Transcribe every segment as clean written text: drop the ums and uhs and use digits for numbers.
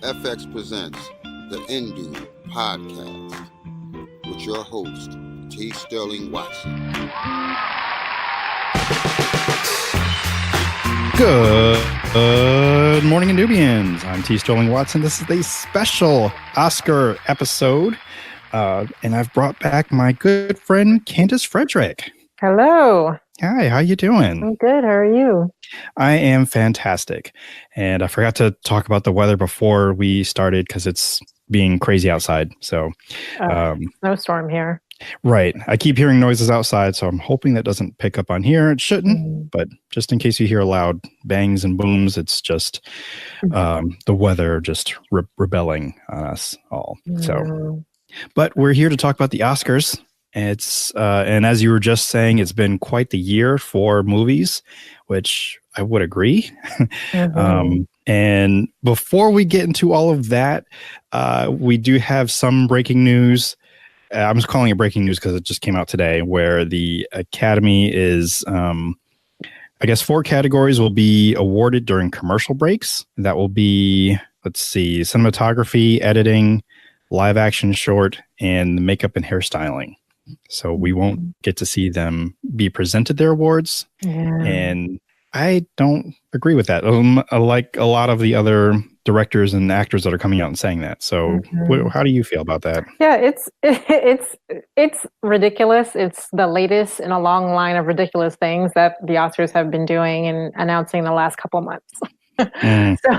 FX presents the Indu Podcast with your host, T. Sterling Watson. Good morning, Indubians. I'm T. Sterling Watson. This is a special Oscar episode, and I've brought back my good friend, Candice Frederick. Hello. Hi, how you doing? I'm good. How are you? I am fantastic. And I forgot to talk about the weather before we started because it's being crazy outside. So, snowstorm here. Right. I keep hearing noises outside, so I'm hoping that doesn't pick up on here. It shouldn't, but just in case you hear loud bangs and booms, it's just the weather just rebelling on us all. So, but we're here to talk about the Oscars. It's and as you were just saying, it's been quite the year for movies, which I would agree. And before we get into all of that, we do have some breaking news. I'm just calling it breaking news because it just came out today, where the Academy is, I guess, 4 categories will be awarded during commercial breaks. That will be, let's see, cinematography, editing, live action short, and makeup and hairstyling. So we won't get to see them be presented their awards. And I don't agree with that. Like a lot of the other directors and actors that are coming out and saying that. So how do you feel about that? Yeah, it's ridiculous. It's the latest in a long line of ridiculous things that the Oscars have been doing and announcing the last couple of months. So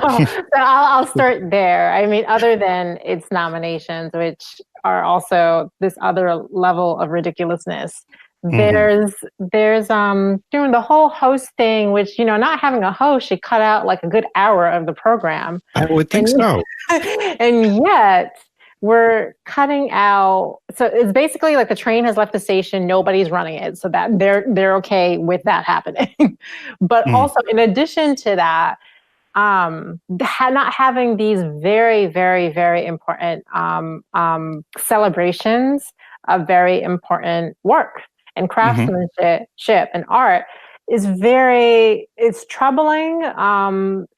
I'll start there. I mean, other than its nominations, which are also this other level of ridiculousness. There's doing the whole host thing, which, you know, not having a host, she cut out like a good hour of the program. I would think so. And yet we're cutting out. So it's basically like the train has left the station. Nobody's running it. So that they're okay with that happening. But also in addition to that, not having these very, very, very important celebrations of very important work and craftsmanship and art is it's troubling.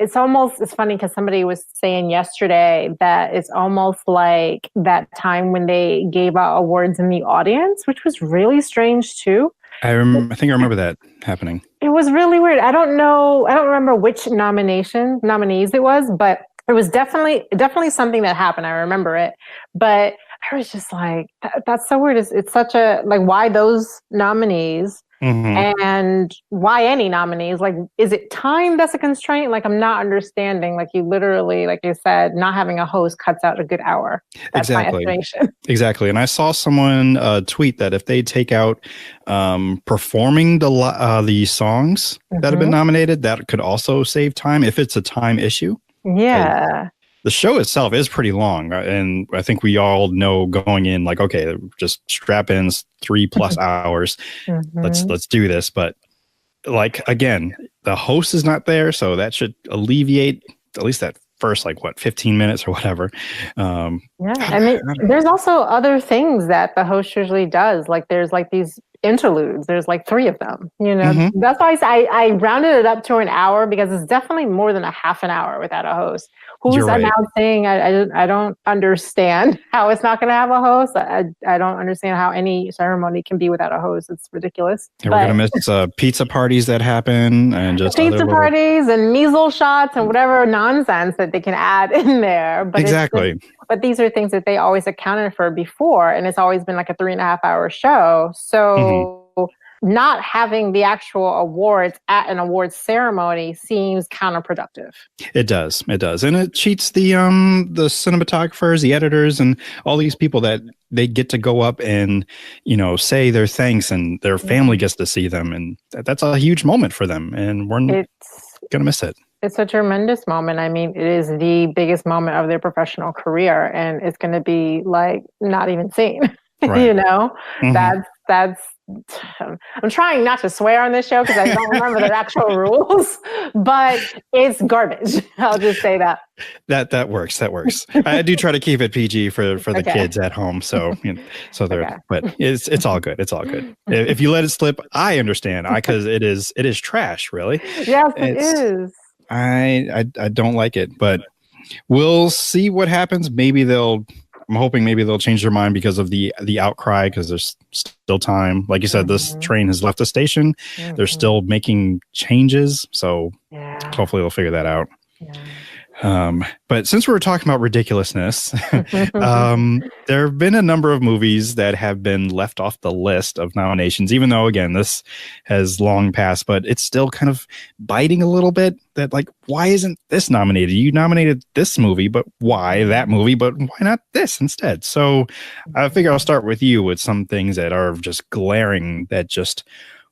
It's funny because somebody was saying yesterday that it's almost like that time when they gave out awards in the audience, which was really strange too. I think I remember that happening. It was really weird. I don't remember which nominees it was, but it was definitely something that happened. I remember it, but I was just like, that's so weird. It's such a, like, why those nominees and why any nominees? Like, is it time that's a constraint? Like, I'm not understanding. Like, you literally, like you said, not having a host cuts out a good hour. That's exactly. my estimation. Exactly. And I saw someone tweet that if they take out performing the songs that have been nominated, that could also save time if it's a time issue. Yeah. The show itself is pretty long, and I think we all know going in, like, okay, just strap in 3+ hours. Let's do this. But like, again, the host is not there, so that should alleviate at least that first 15 minutes or whatever. I mean, there's also other things that the host usually does. Like, there's like these interludes. There's like 3 of them. You know, that's why I rounded it up to an hour, because it's definitely more than a half an hour without a host. Who's announcing? I don't understand how it's not going to have a host. I don't understand how any ceremony can be without a host. It's ridiculous. Yeah, we're going to miss pizza parties that happen, and just pizza parties and measles shots and whatever nonsense that they can add in there. But exactly. But these are things that they always accounted for before, and it's always been like a 3.5 hour show. So not having the actual awards at an awards ceremony seems counterproductive. It does, and it cheats the cinematographers, the editors, and all these people that they get to go up and, you know, say their thanks, and their family gets to see them, and that's a huge moment for them, and we're gonna miss it. It's a tremendous moment. I mean, it is the biggest moment of their professional career, and it's going to be like not even seen. Right. You know, that's. I'm trying not to swear on this show because I don't remember the actual rules, but it's garbage. I'll just say that. That works. I do try to keep it PG for the kids at home, so they're. But it's all good. It's all good. If you let it slip, I understand. Because it is trash, really. Yes, it is. I don't like it, but we'll see what happens. I'm hoping maybe they'll change their mind because of the outcry, because there's still time. Like you said, this train has left the station. They're still making changes. So hopefully they'll figure that out. But since we were talking about ridiculousness, there have been a number of movies that have been left off the list of nominations, even though, again, this has long passed, but it's still kind of biting a little bit that, like, why isn't this nominated? You nominated this movie, but why that movie, but why not this instead? So I figure I'll start with you with some things that are just glaring, that just,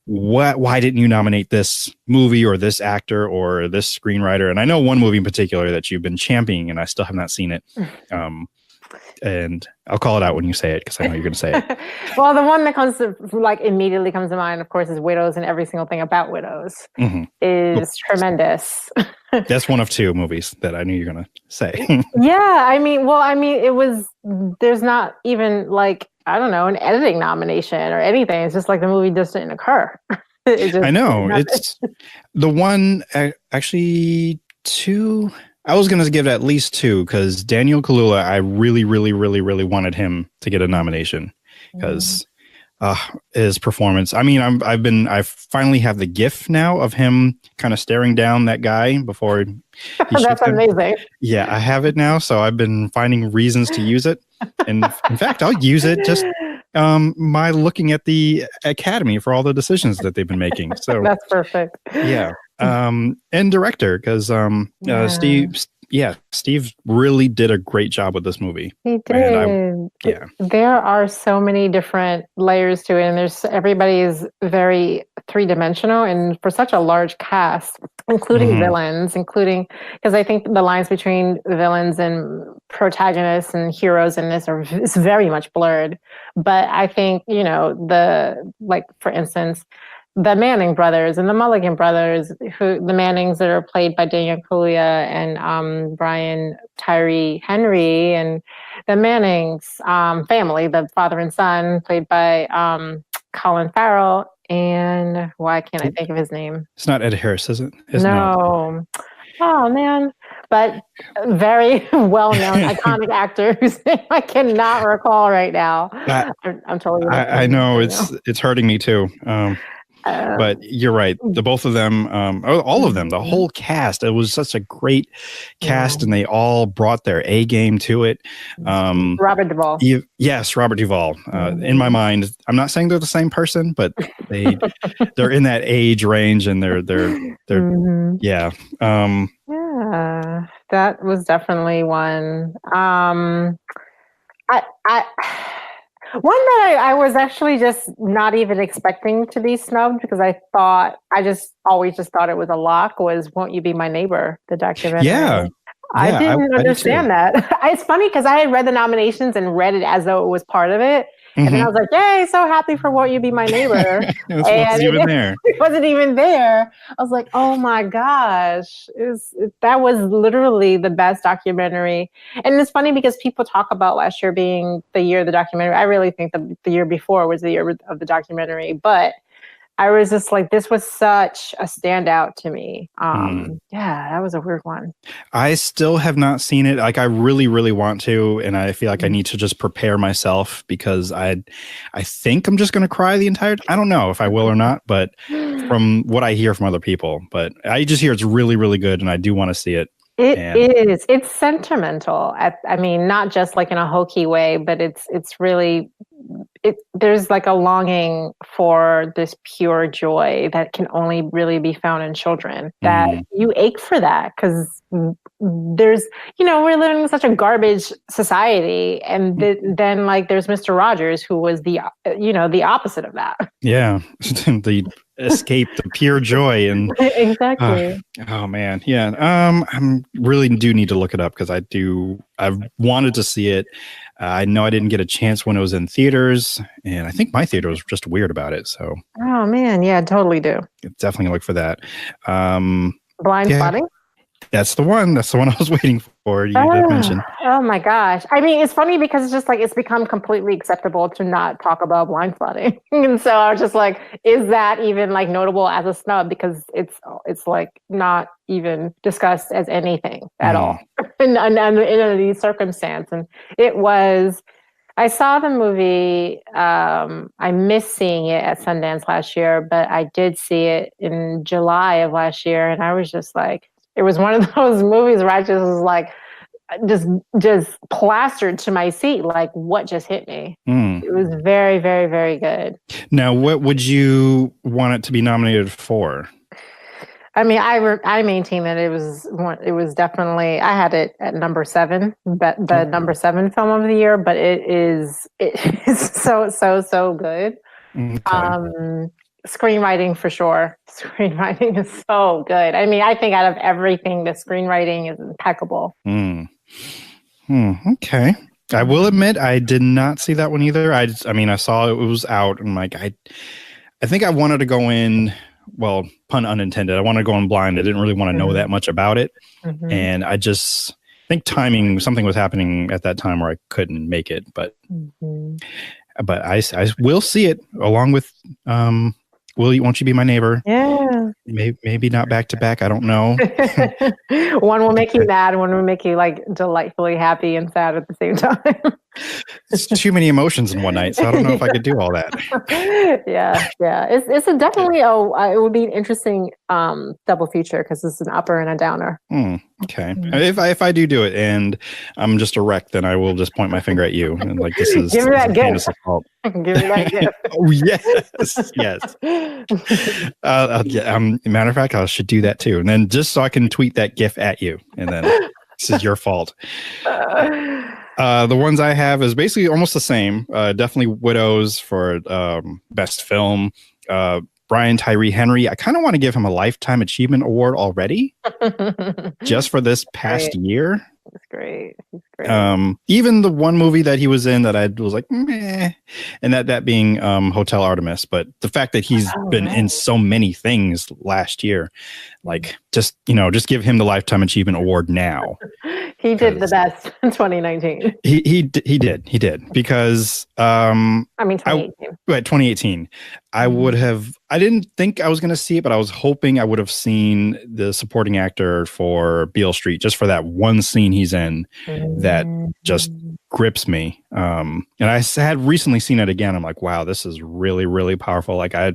why didn't you nominate this movie or this actor or this screenwriter? And I know one movie in particular that you've been championing, and I still have not seen it. And I'll call it out when you say it, because I know you're going to say it. Well, the one that immediately comes to mind, of course, is Widows, and every single thing about Widows is tremendous. That's one of two movies that I knew you're going to say. There's not even an editing nomination or anything. It's just like the movie just didn't occur. I know. It's the one, actually two. I was going to give it at least two, because Daniel Kaluuya, I really, really, really, really wanted him to get a nomination, because his performance. I mean, I finally have the GIF now of him kind of staring down that guy before he That's amazing. Yeah, I have it now, so I've been finding reasons to use it. And in fact, I'll use it just by looking at the Academy for all the decisions that they've been making. So that's perfect. Yeah. And director, because Steve really did a great job with this movie. He did. There are so many different layers to it, and everybody is very three-dimensional, and for such a large cast, including villains, because I think the lines between villains and protagonists and heroes in this is very much blurred. But I think, for instance, the Manning brothers and the Mulligan brothers, the Mannings that are played by Daniel Kaluuya and Brian Tyree Henry, and the Mannings family, the father and son, played by Colin Farrell, and why can't I think of his name? It's not Ed Harris, is it? No. Oh, man. But very well-known, iconic actor whose name I cannot recall right now. I'm totally. I know it's hurting me too. But you're right. The both of them, all of them, the whole cast. It was such a great cast, and they all brought their A game to it. Robert Duvall. Yes, Robert Duvall. In my mind, I'm not saying they're the same person, but they're in that age range, and they're yeah. That was definitely one. One that I was actually just not even expecting to be snubbed, because I always thought it was a lock, was Won't You Be My Neighbor, the documentary. Yeah. I didn't understand that. It's funny because I had read the nominations and read it as though it was part of it. And then I was like, yay, so happy for Won't You Be My Neighbor. It wasn't even there. I was like, oh my gosh. That was literally the best documentary. And it's funny because people talk about last year being the year of the documentary. I really think the year before was the year of the documentary. But I was just like, this was such a standout to me. Yeah, that was a weird one. I still have not seen it. Like, I really, really want to, and I feel like I need to just prepare myself, because I think I'm just going to cry the entire time. I don't know if I will or not, but from what I hear from other people, but I just hear it's really, really good, and I do want to see it. It is. It's sentimental. I mean, not just like in a hokey way, but it's really. There's like a longing for this pure joy that can only really be found in children, that you ache for that, because there's, we're living in such a garbage society. And then like there's Mr. Rogers, who was the opposite of that. Yeah. The escape, the pure joy. And exactly. Oh man. Yeah. I really do need to look it up, because I've wanted to see it. I know I didn't get a chance when it was in theaters, and I think my theater was just weird about it. So. Oh man, yeah, totally do. Definitely look for that. Blind Spotting. That's the one. That's the one I was waiting for. You did mention. Oh my gosh! I mean, it's funny because it's just like it's become completely acceptable to not talk about blind spotting, and so I was just like, is that even like notable as a snub? Because it's like not even discussed as anything at all. in these circumstances. And it was, I saw the movie. I missed seeing it at Sundance last year, but I did see it in July of last year, and I was just like, it was one of those movies where I just was like, just plastered to my seat, like what just hit me. It was very, very, very good. Now, what would you want it to be nominated for? I mean, I maintain that it was definitely, I had it at number 7, the number 7 film of the year, but it is so good. Okay. Screenwriting for sure. Screenwriting is so good. I mean, I think out of everything, the screenwriting is impeccable. Okay. I will admit, I did not see that one either. I mean, I saw it was out, and like, I think I wanted to go in, well, pun unintended, I wanted to go in blind. I didn't really want to know that much about it. And I just think timing, something was happening at that time where I couldn't make it, but I will see it along with, Won't You Be My Neighbor? Yeah. Maybe not back to back. I don't know. One will make you mad. One will make you like delightfully happy and sad at the same time. It's too many emotions in one night, so I don't know if I could do all that. Yeah. It's definitely it would be an interesting double feature because it's an upper and a downer. Okay. If I do it and I'm just a wreck, then I will just point my finger at you and like, this is give me that gift. Fault. Give me that gift. Oh yes. Matter of fact, I should do that too, and then just so I can tweet that GIF at you, and then this is your fault. The ones I have is basically almost the same. Definitely Widows for best film. Brian Tyree Henry, I kind of want to give him a Lifetime Achievement Award already, just for this past year. He's great. Even the one movie that he was in that I was like, meh, and that being Hotel Artemis. But the fact that he's been in so many things last year, like just give him the Lifetime Achievement Award now. He did the best in 2019. He did because I mean 2018. 2018. I didn't think I was going to see it, but I was hoping I would have seen the supporting actor for Beale Street, just for that one scene he's in that just grips me. And I had recently seen it again. I'm like, wow, this is really, really powerful. Like, I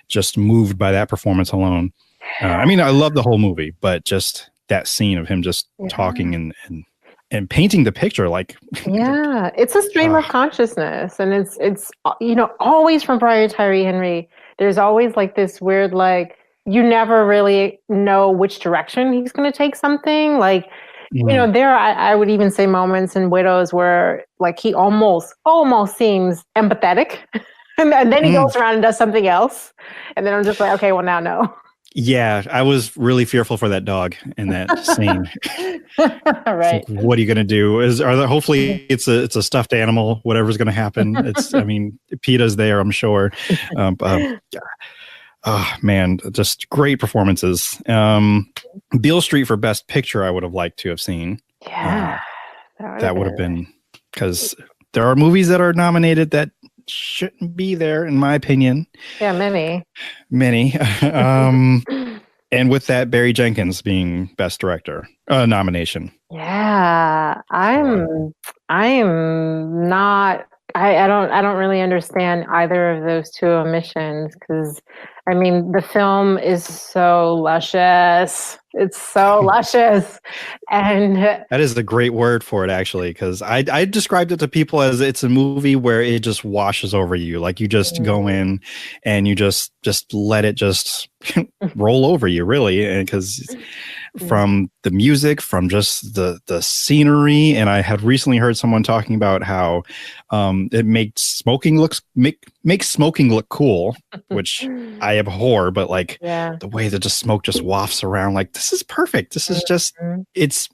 just moved by that performance alone. I mean, I love the whole movie, but just that scene of him just talking and painting the picture, like, it's a stream of consciousness, and it's always from Brian Tyree Henry. There's always like this weird, like, you never really know which direction he's going to take something. Like, there I would even say moments in Widows where like he almost seems empathetic, and then he goes around and does something else, and then I'm just like, okay, well now no. Yeah, I was really fearful for that dog in that scene. Right. Like, what are you going to do? Hopefully it's a stuffed animal, whatever's going to happen. I mean, PETA's there, I'm sure. Oh man, just great performances. Beale Street for Best Picture, I would have liked to have seen. Yeah. That would have been, because there are movies that are nominated that shouldn't be there, in my opinion. Yeah, many. And with that, Barry Jenkins being Best Director nomination. Yeah, I'm not. I don't really understand either of those two omissions, because I mean the film is so luscious. It's so luscious, and that is the great word for it, actually, because I described it to people as it's a movie where it just washes over you. Like, you just go in and you just let it just roll over you, really, and because from the music, from just the scenery, and I had recently heard someone talking about how it makes smoking look cool, which I abhor, but like the way that just smoke just wafts around, like, this is perfect. This is just, it's,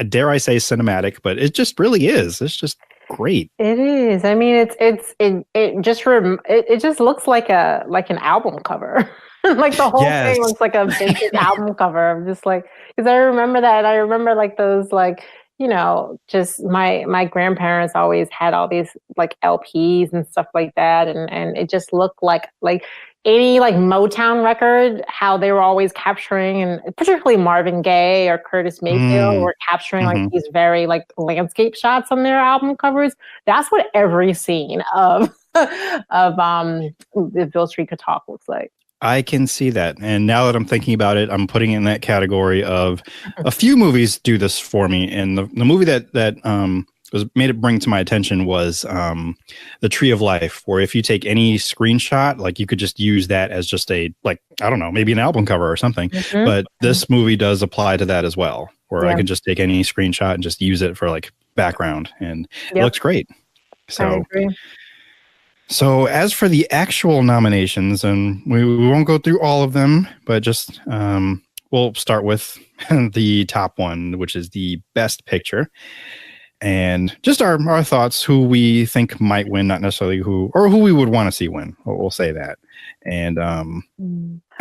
dare I say, cinematic, but it just really is. It's just great. It is. I mean, it just looks like an album cover. Like the whole thing looks like a vintage album cover. I'm just like, because I remember that, and I remember like those, like, just my grandparents always had all these like LPs and stuff like that, and it just looked like any like Motown record, how they were always capturing, and particularly Marvin Gaye or Curtis Mayfield were capturing like these very like landscape shots on their album covers. That's what every scene of If Beale Street Could Talk looks like. I can see that. And now that I'm thinking about it, I'm putting it in that category of a few movies do this for me. And the movie that was made it bring to my attention was The Tree of Life, where if you take any screenshot, like you could just use that as just I don't know, maybe an album cover or something. But this movie does apply to that as well, where I can just take any screenshot and just use it for like background, and it looks great. So I agree. So as for the actual nominations, and we won't go through all of them, but just we'll start with the top one, which is the Best Picture. And just our thoughts, who we think might win, not necessarily who we would want to see win. We'll say that. And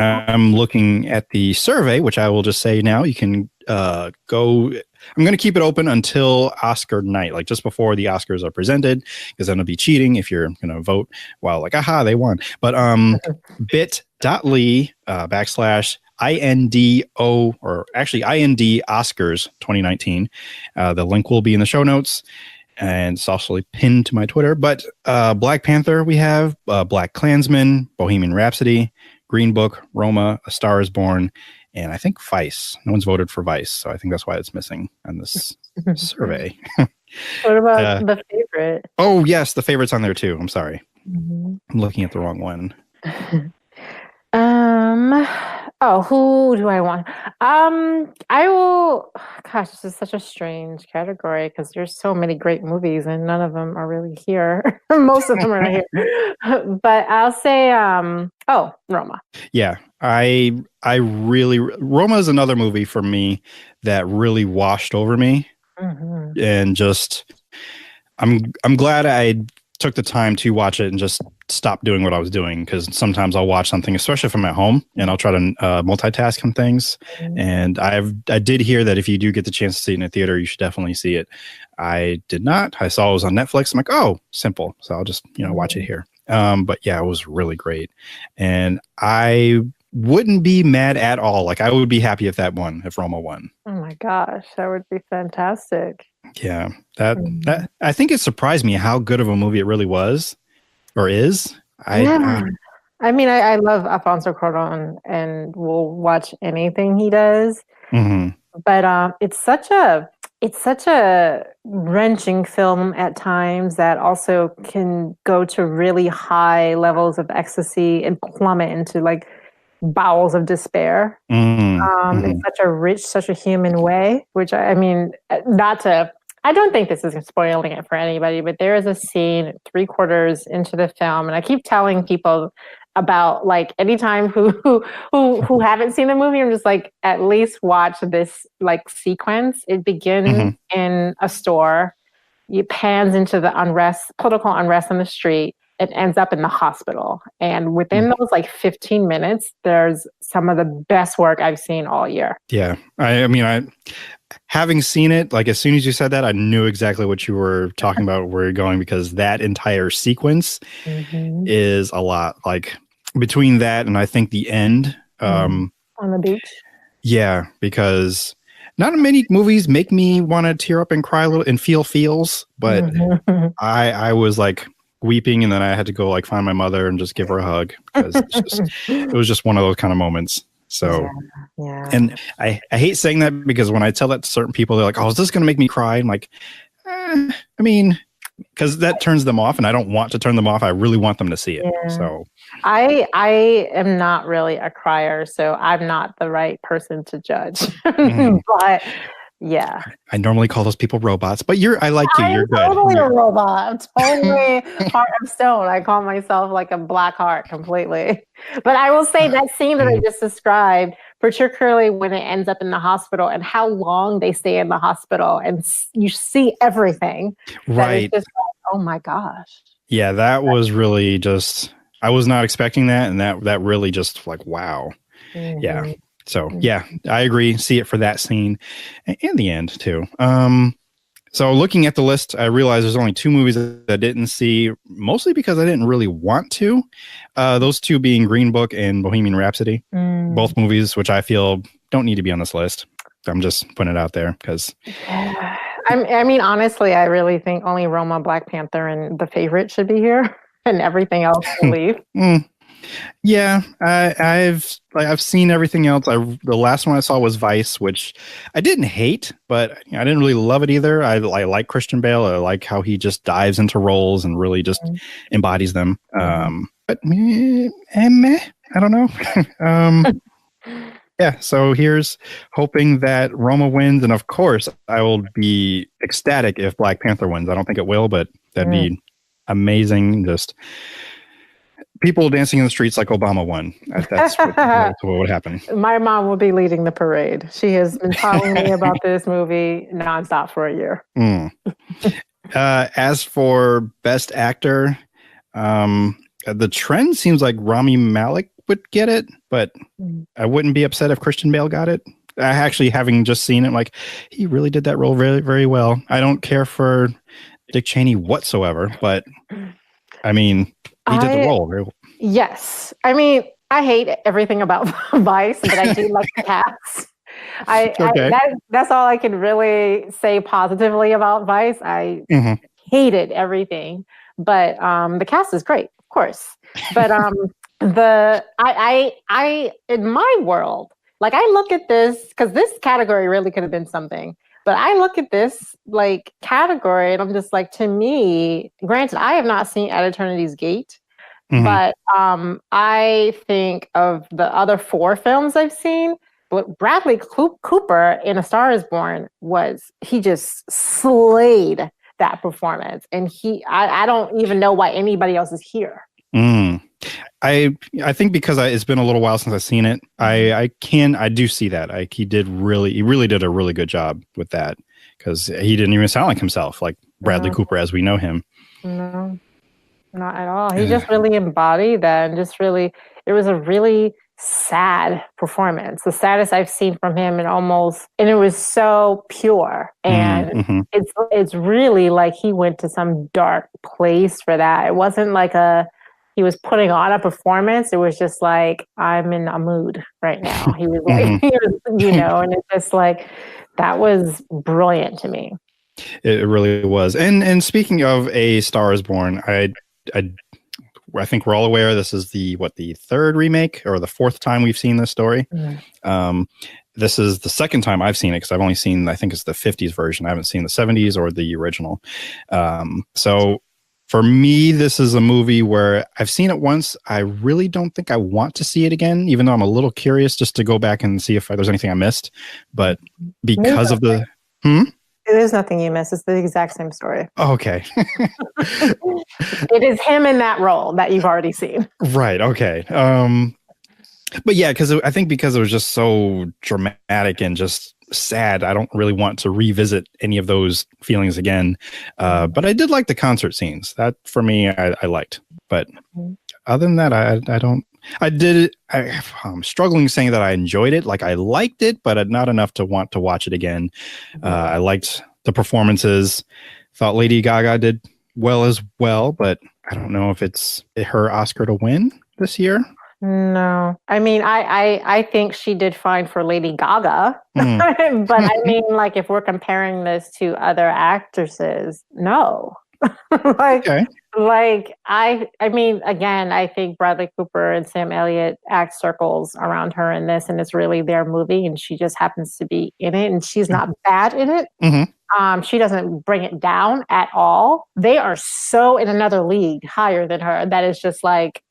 I'm looking at the survey, which I will just say now. You can go. I'm going to keep it open until Oscar night, like just before the Oscars are presented, because then it'll be cheating if you're going to vote while like, aha, they won. But bit.ly /INDO, or actually IND Oscars 2019. The link will be in the show notes, and it's also pinned to my Twitter. But Black Panther, we have Black Klansman, Bohemian Rhapsody, Green Book, Roma, A Star Is Born, and I think Vice. No one's voted for Vice, so I think that's why it's missing on this survey. What about the favorite? Oh, yes, the favorite's on there too. I'm sorry. I'm looking at the wrong one. Who do I want? I will. Gosh, this is such a strange category because there's so many great movies and none of them are really here. Most of them are here, but I'll say, Roma. Yeah, I really Roma is another movie for me that really washed over me, and just I'm glad I took the time to watch it and just stop doing what I was doing, because sometimes I'll watch something, especially if I'm at home, and I'll try to multitask on things. And I did hear that if you do get the chance to see it in a theater, you should definitely see it. I did not. I saw it was on Netflix. I'm like, oh, simple. So I'll just watch it here. But yeah, it was really great, and I wouldn't be mad at all. Like, I would be happy if Roma won. Oh my gosh, that would be fantastic. Yeah, that I think it surprised me how good of a movie it really was, or is. I love Alfonso Cuaron and will watch anything he does. But it's such a wrenching film at times that also can go to really high levels of ecstasy and plummet into like bowels of despair. In such a rich, such a human way, which I don't think this is spoiling it for anybody, but there is a scene 3/4 into the film, and I keep telling people about, like, anytime who haven't seen the movie, I'm just like, at least watch this like sequence. It begins in a store, it pans into the political unrest on the street. It ends up in the hospital. And within those like 15 minutes, there's some of the best work I've seen all year. Yeah. I having seen it, like as soon as you said that, I knew exactly what you were talking about, where you're going, because that entire sequence is a lot. Like between that and I think the end. On the beach. Yeah, because not many movies make me want to tear up and cry a little and feel feels, but I was like weeping, and then I had to go like find my mother and just give her a hug, because it was just one of those kind of moments. So, yeah. And I hate saying that, because when I tell that to certain people, they're like, "Oh, is this going to make me cry?" I'm like, because that turns them off, and I don't want to turn them off. I really want them to see it. Yeah. So I am not really a crier, so I'm not the right person to judge. But yeah, I normally call those people robots, but I like you. You're good. I'm totally a robot. I'm totally heart of stone. I call myself like a black heart completely. But I will say that scene that I just described, particularly when it ends up in the hospital and how long they stay in the hospital, and you see everything. Right. Just like, oh my gosh. Yeah, that was really just, I was not expecting that. And that really just like, wow. Yeah. So yeah, I agree. See it for that scene and the end too. So looking at the list, I realized there's only 2 movies that I didn't see, mostly because I didn't really want to. Those 2 being Green Book and Bohemian Rhapsody. Both movies which I feel don't need to be on this list. I'm just putting it out there because... I mean, honestly, I really think only Roma, Black Panther, and The Favorite should be here, and everything else will leave. Yeah, I've seen everything else. The last one I saw was Vice, which I didn't hate, but I didn't really love it either. I like Christian Bale. I like how he just dives into roles and really just embodies them. But meh, I don't know. Yeah, so here's hoping that Roma wins, and of course, I will be ecstatic if Black Panther wins. I don't think it will, but that'd be amazing. Just people dancing in the streets like Obama won. That's what would happen. My mom will be leading the parade. She has been telling me about this movie nonstop for a year. As for Best Actor, the trend seems like Rami Malek would get it, but I wouldn't be upset if Christian Bale got it. Actually, having just seen it, like, he really did that role very, very well. I don't care for Dick Cheney whatsoever, but I mean, he did the role very well. Yes. I mean, I hate everything about Vice, but I do like the cast. That's all I can really say positively about Vice. I hated everything, but the cast is great, of course. But I in my world, like, I look at this because this category really could have been something. But I look at this like category and I'm just like, to me, granted, I have not seen At Eternity's Gate, but I think of the other 4 films I've seen. But Bradley Cooper in A Star Is Born he just slayed that performance, and I don't even know why anybody else is here. I think because it's been a little while since I've seen it, I do see that. He really did a really good job with that, because he didn't even sound like himself, like Bradley Cooper as we know him. No, not at all. He just really embodied that, and it was a really sad performance, the saddest I've seen from him, and it was so pure, and it's really like he went to some dark place for that. It wasn't like he was putting on a performance. It was just like, I'm in a mood right now. He was like, and it's just like, that was brilliant to me. It really was. And speaking of A Star Is Born, I think we're all aware this is the 3rd remake or the 4th time we've seen this story. This is the 2nd time I've seen it, because I've only seen, I think it's the 50s version. I haven't seen the 70s or the original. So for me, this is a movie where I've seen it once. I really don't think I want to see it again, even though I'm a little curious just to go back and see if there's anything I missed. But because of the... There's nothing you miss. It's the exact same story. Oh, okay. It is him in that role that you've already seen. Right. Okay. But yeah, I think because it was just so dramatic and just sad, I don't really want to revisit any of those feelings again. But I did like the concert scenes. That, for me, I liked. But other than that, I don't. I did it. I'm struggling saying that I enjoyed it. Like, I liked it, but not enough to want to watch it again. I liked the performances. Thought Lady Gaga did well as well, but I don't know if it's her Oscar to win this year. No, I mean, I think she did fine for Lady Gaga, but I mean, like, if we're comparing this to other actresses, no. I mean, again, I think Bradley Cooper and Sam Elliott act circles around her in this, and it's really their movie, and she just happens to be in it, and she's not bad in it. She doesn't bring it down at all. They are so in another league higher than her that it's just like,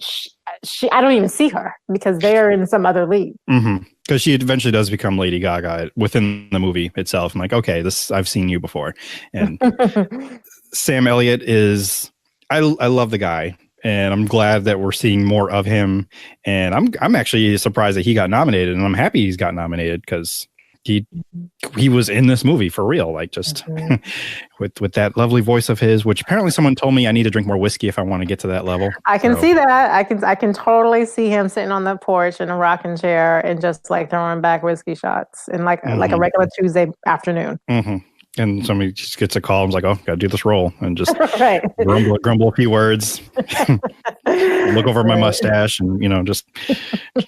I don't even see her, because they are in some other league. Because she eventually does become Lady Gaga within the movie itself. I'm like, okay, I've seen you before. And Sam Elliott I love the guy, and I'm glad that we're seeing more of him. And I'm actually surprised that he got nominated, and I'm happy he's got nominated, because he was in this movie for real, like, just with that lovely voice of his, which apparently someone told me I need to drink more whiskey if I want to get to that level. I can see that. I can totally see him sitting on the porch in a rocking chair and just like throwing back whiskey shots in like a regular Tuesday afternoon. And somebody just gets a call and is like, oh, got to do this role. And just right. grumble a few words, look over my mustache and, just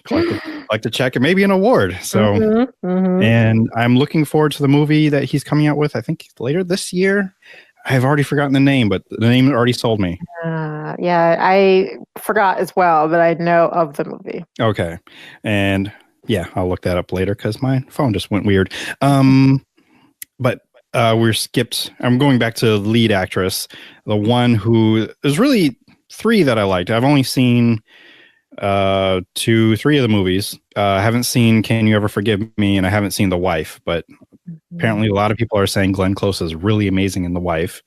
collect a check and maybe an award. So, and I'm looking forward to the movie that he's coming out with, I think later this year. I've already forgotten the name, but the name already sold me. Yeah, I forgot as well, but I know of the movie. Okay. And yeah, I'll look that up later because my phone just went weird. But we're skipped. I'm going back to lead actress, the one who there's really three that I liked. I've only seen 3 of the movies. I haven't seen Can You Ever Forgive Me, and I haven't seen The Wife, but apparently a lot of people are saying Glenn Close is really amazing in The Wife.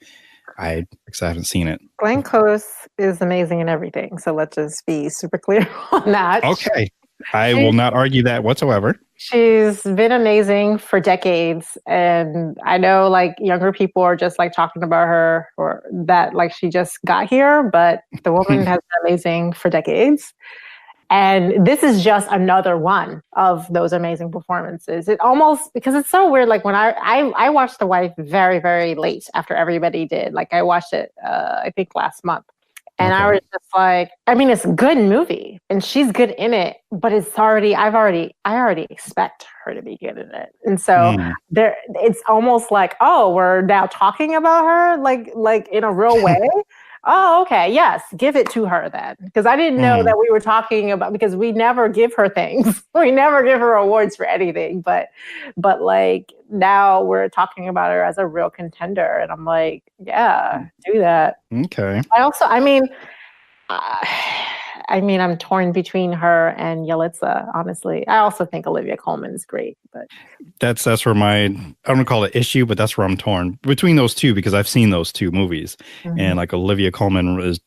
Because I haven't seen it. Glenn Close is amazing in everything, so let's just be super clear on that. Okay. I will not argue that whatsoever. She's been amazing for decades, and I know younger people are just talking about her or that she just got here, but the woman has been amazing for decades. And this is just another one of those amazing performances. It almost, because it's so weird, when I watched The Wife very, very late after everybody did. I watched it, I think last month. And I was just it's a good movie and she's good in it, but I already expect her to be good in it. And so it's almost we're now talking about her in a real way. Oh, okay. Yes. Give it to her then. Because I didn't know that we were talking about, because we never give her things. We never give her awards for anything. But now we're talking about her as a real contender. And I'm yeah, do that. Okay. I'm torn between her and Yalitza, honestly. I also think Olivia Colman is great, but that's where I don't want to call it issue, but that's where I'm torn between those two, because I've seen those two movies and Olivia Colman is,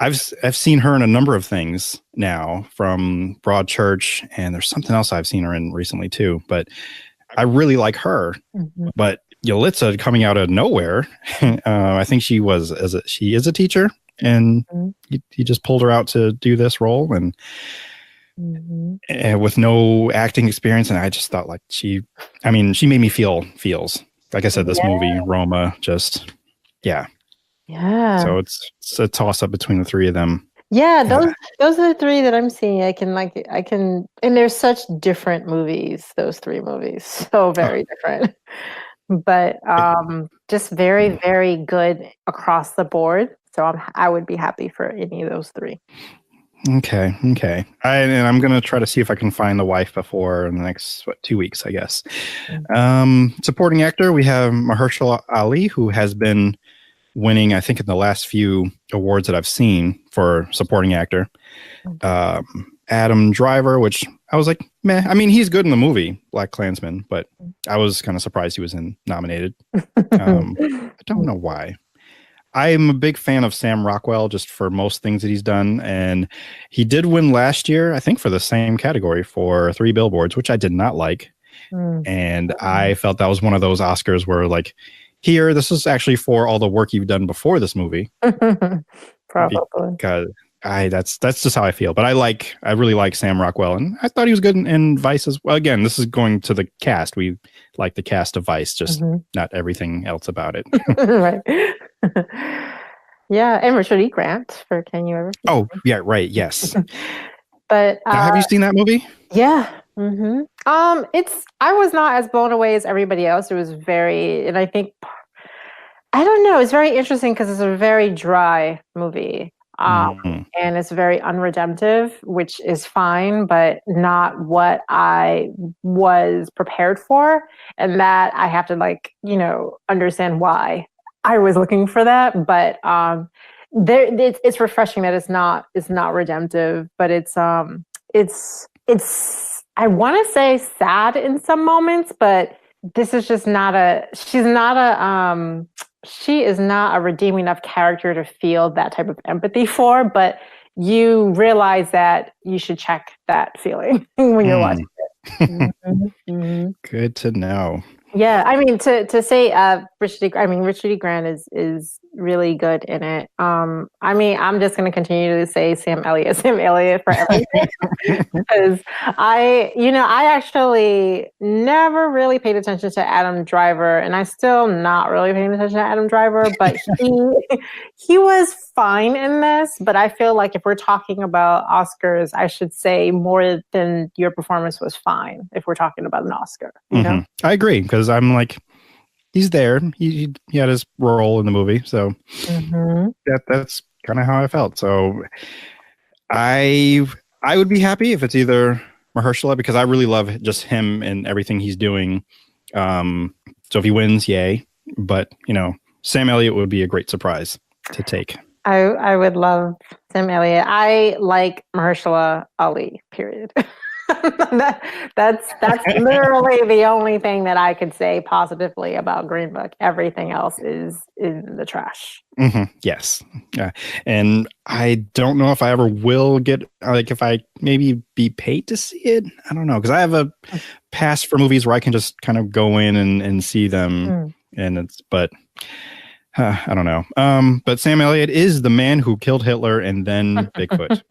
I've seen her in a number of things now, from Broadchurch, and there's something else I've seen her in recently too, but I really like her. But Yalitza coming out of nowhere, I think she is a teacher. And he just pulled her out to do this role, and with no acting experience. And I just thought she made me feel feels. Like I said, this movie, Roma, just, yeah. So it's a toss up between the three of them. Yeah, those are the three that I'm seeing. I can, and they're such different movies, those 3 movies. So very different. But just very, very good across the board. So I would be happy for any of those 3. Okay. And I'm going to try to see if I can find The Wife before in the next 2 weeks, I guess. Supporting actor, we have Mahershala Ali, who has been winning, I think, in the last few awards that I've seen for supporting actor. Adam Driver, which I was meh. He's good in the movie Black Klansman, but I was kind of surprised he was nominated. I don't know why. I'm a big fan of Sam Rockwell just for most things that he's done. And he did win last year, I think, for the same category for 3 Billboards, which I did not like. And I felt that was one of those Oscars where here, this is actually for all the work you've done before this movie. Probably. Because that's just how I feel. But I really like Sam Rockwell, and I thought he was good in Vice as well. Again, this is going to the cast. We like the cast of Vice, just not everything else about it. Right. Yeah, and Richard E. Grant for Can You Ever? Oh, yeah, right. Yes. But now, have you seen that movie? Yeah. I was not as blown away as everybody else. It was and I think, I don't know, it's very interesting because it's a very dry movie. And it's very unredemptive, which is fine, but not what I was prepared for. And that I have to understand why I was looking for that. But it's refreshing that it's not redemptive, but it's I want to say sad in some moments, but this is just she is not a redeeming enough character to feel that type of empathy for, but you realize that you should check that feeling when you're watching it. Good to know. Yeah, to say Richard E. Grant is really good in it. I mean, I'm just going to continue to say Sam Elliott for everything because I actually never really paid attention to Adam Driver, and I'm still not really paying attention to Adam Driver, but he was fine in this. But I feel like if we're talking about Oscars, I should say more than your performance was fine if we're talking about an Oscar. You know? I agree, because I'm like, he's there. He had his role in the movie, so that's kind of how I felt. So I would be happy if it's either Mahershala, because I really love just him and everything he's doing. So if he wins, yay! But Sam Elliott would be a great surprise to take. I would love Sam Elliott. I like Mahershala Ali. Period. That's literally the only thing that I could say positively about Green Book. Everything else is in the trash. Yes. And I don't know if I ever will get, like, if I maybe be paid to see it. I don't know, because I have a pass for movies where I can just kind of go in and see them. But I don't know. But Sam Elliott is the man who killed Hitler and then Bigfoot.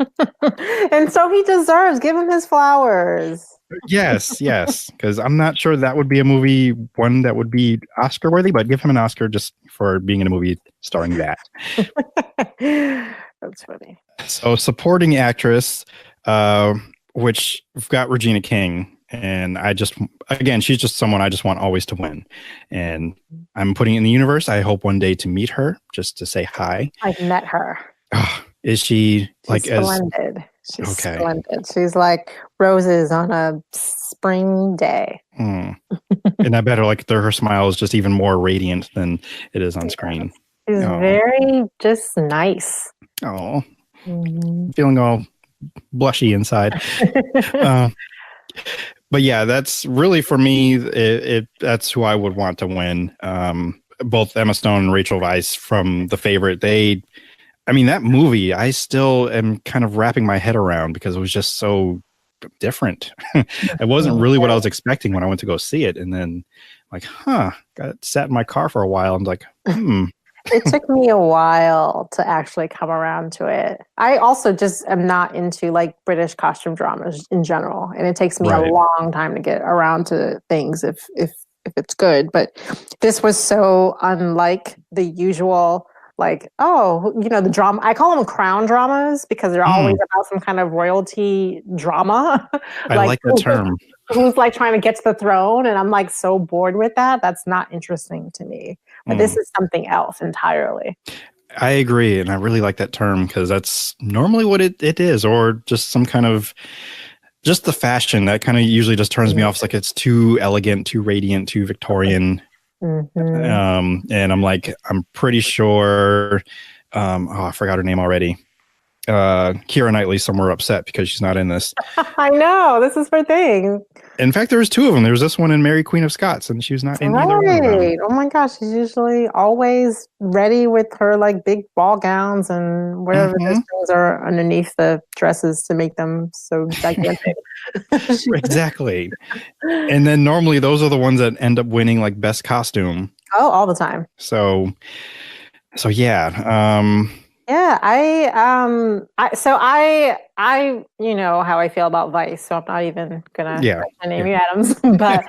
And so he deserves. Give him his flowers. Yes. Because I'm not sure that would be a movie, one that would be Oscar worthy, but give him an Oscar just for being in a movie starring that. That's funny. So supporting actress, which we've got Regina King. And she's just someone I just want always to win. And I'm putting it in the universe. I hope one day to meet her, just to say hi. I've met her. Is she splendid? She's splendid. She's like roses on a spring day. And I bet her smile is just even more radiant than it is on screen. She's very just nice. Oh, feeling all blushy inside. But yeah, that's really, for me, that's who I would want to win. Both Emma Stone and Rachel Weisz from The Favorite. That movie, I still am kind of wrapping my head around because it was just so different. It wasn't really what I was expecting when I went to go see it. And then got sat in my car for a while. I'm like, It took me a while to actually come around to it. I also just am not into like British costume dramas in general, and it takes me a long time to get around to things if it's good. But this was so unlike the usual, like, the drama. I call them crown dramas because they're always about some kind of royalty drama. I like that term. Who's like trying to get to the throne, and I'm like so bored with that. That's not interesting to me. But this is something else entirely. I agree, and I really like that term because that's normally what it is, or just some kind of just the fashion that kind of usually just turns me off. It's like it's too elegant, too radiant, too Victorian. And I'm like, I'm pretty sure. I forgot her name already. Keira Knightley's somewhere upset because she's not in this. I know, this is her thing. In fact, there was two of them. There was this one and Mary Queen of Scots, and she was not in either one of them. Oh my gosh, she's usually always ready with her like big ball gowns and whatever those things are underneath the dresses to make them so gigantic. Exactly. And then normally those are the ones that end up winning like best costume. Oh, all the time. So yeah. Yeah, I you know how I feel about Vice, so I'm not even gonna name you Adams. But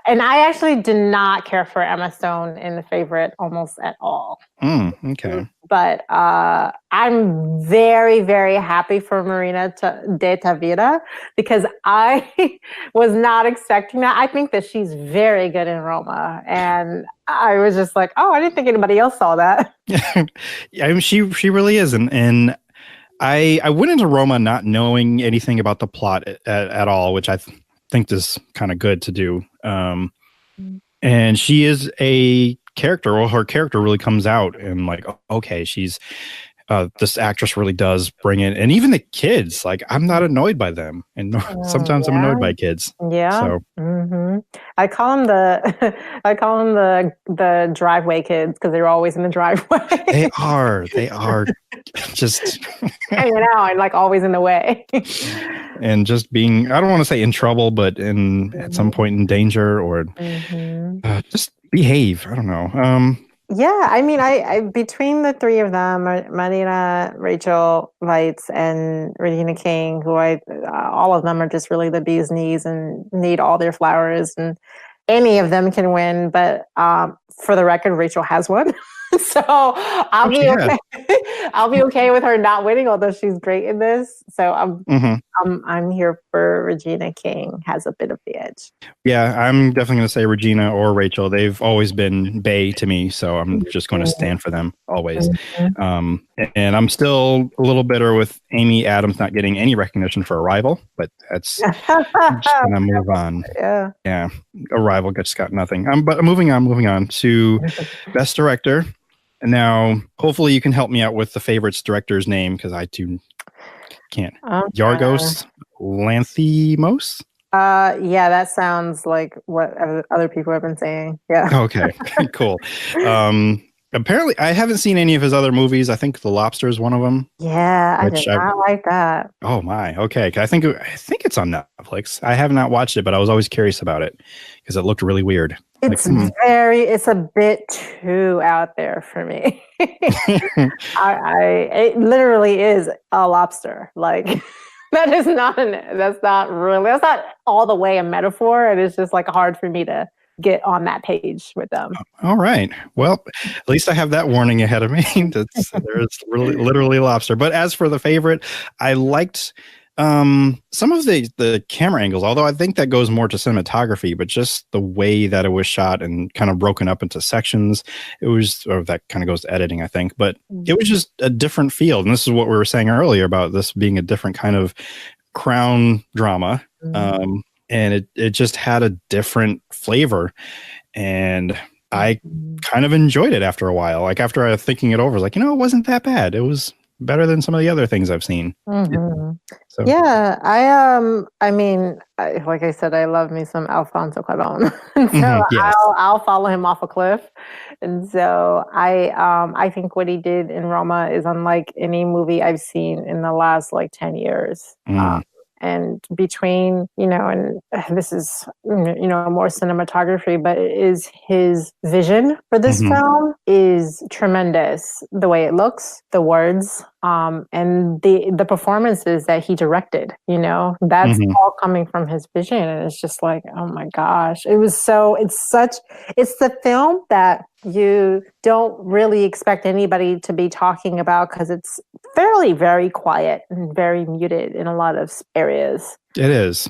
and I actually did not care for Emma Stone in The Favorite almost at all. Okay. But I'm very, very happy for Marina de Tavira because I was not expecting that. I think that she's very good in Roma, and I was just like, oh, I didn't think anybody else saw that. She really is, and I went into Roma not knowing anything about the plot at all, which I think is kind of good to do. And she is a character. Well, her character really comes out, and like, okay, she's this actress really does bring in, and even the kids. Like, I'm not annoyed by them, and sometimes I'm annoyed by kids. Yeah. So. I call them the driveway kids because they're always in the driveway. They are just hanging out and like always in the way. And just being, I don't want to say in trouble, but at some point in danger, or just behave. I don't know. Yeah, I mean, I between the three of them, Marina, Rachel Weitz, and Regina King, who all of them are just really the bee's knees and need all their flowers, and any of them can win. But for the record, Rachel has won, so I'll be okay. I'll be okay with her not winning, although she's great in this. So I'm here for Regina King. Has a bit of the edge. Yeah, I'm definitely going to say Regina or Rachel. They've always been bae to me, so I'm just going to stand for them always. And I'm still a little bitter with Amy Adams not getting any recognition for Arrival, but that's just going to move on. Yeah, Arrival just got nothing. But moving on to Best Director. Now, hopefully you can help me out with the favorites director's name, because I too can't. Yorgos Lanthimos? Yeah, that sounds like what other people have been saying. Yeah. Okay, cool. Apparently, I haven't seen any of his other movies. I think The Lobster is one of them. Yeah, I did not like that. Oh my, okay. I think it's on Netflix. I have not watched it, but I was always curious about it because it looked really weird. It's it's a bit too out there for me. It literally is a lobster. Like that's not all the way a metaphor. It is just like hard for me to get on that page with them. All right. Well, at least I have that warning ahead of me. There's really literally lobster. But as for the favorite, I liked some of the camera angles, although I think that goes more to cinematography, but just the way that it was shot and kind of broken up into sections, or that kind of goes to editing, I think, but it was just a different field. And this is what we were saying earlier about this being a different kind of Crown drama. And it just had a different flavor. And I kind of enjoyed it after a while. Like after I was thinking it over, I was like, it wasn't that bad. It was better than some of the other things I've seen. So. Yeah, I mean, like I said, I love me some Alfonso Cuaron, so yes. I'll follow him off a cliff. And so I think what he did in Roma is unlike any movie I've seen in the last 10 years. And between, and this is, more cinematography, but is his vision for this film is tremendous. The way it looks, the words, and the performances that he directed, that's all coming from his vision. And it's just like, oh my gosh, it's the film that you don't really expect anybody to be talking about because it's very quiet and very muted in a lot of areas. It is.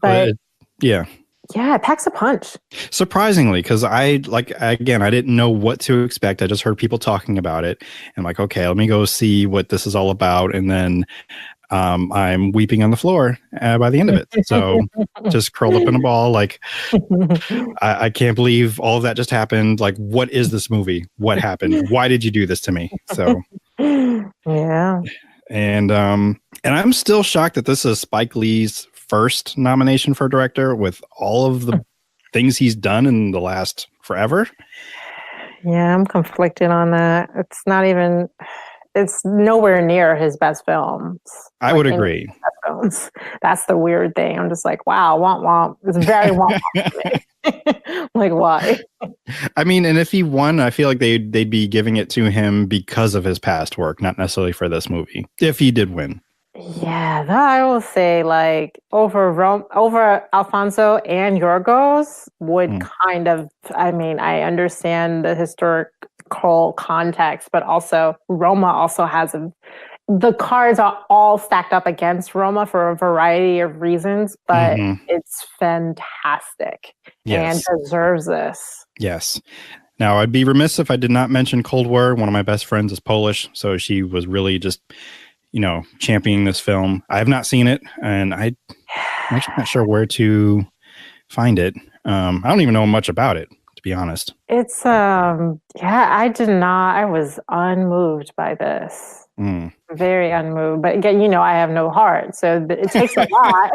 But yeah, it packs a punch. Surprisingly, because I didn't know what to expect. I just heard people talking about it. And I'm like, okay, let me go see what this is all about. And then I'm weeping on the floor by the end of it. So just curled up in a ball. Like, I can't believe all of that just happened. Like, what is this movie? What happened? Why did you do this to me? So, yeah. And I'm still shocked that this is Spike Lee's first nomination for director with all of the things he's done in the last forever. Yeah, I'm conflicted on that. It's nowhere near his best films. I would agree. Films. That's the weird thing. I'm just like, wow, womp womp. It's very womp womp. Like, why? I mean, and if he won, I feel like they'd be giving it to him because of his past work, not necessarily for this movie. If he did win. Yeah, that I will say, over Alfonso and Yorgos would kind of. I mean, I understand the historical context, but also Roma also has the cards are all stacked up against Roma for a variety of reasons, but it's fantastic and deserves this. Yes. Now, I'd be remiss if I did not mention Cold War. One of my best friends is Polish, so she was really just, championing this film. I have not seen it, and I'm actually not sure where to find it. I don't even know much about it, to be honest. It's, I did not. I was unmoved by this. Very unmoved. But again, I have no heart, so it takes a lot.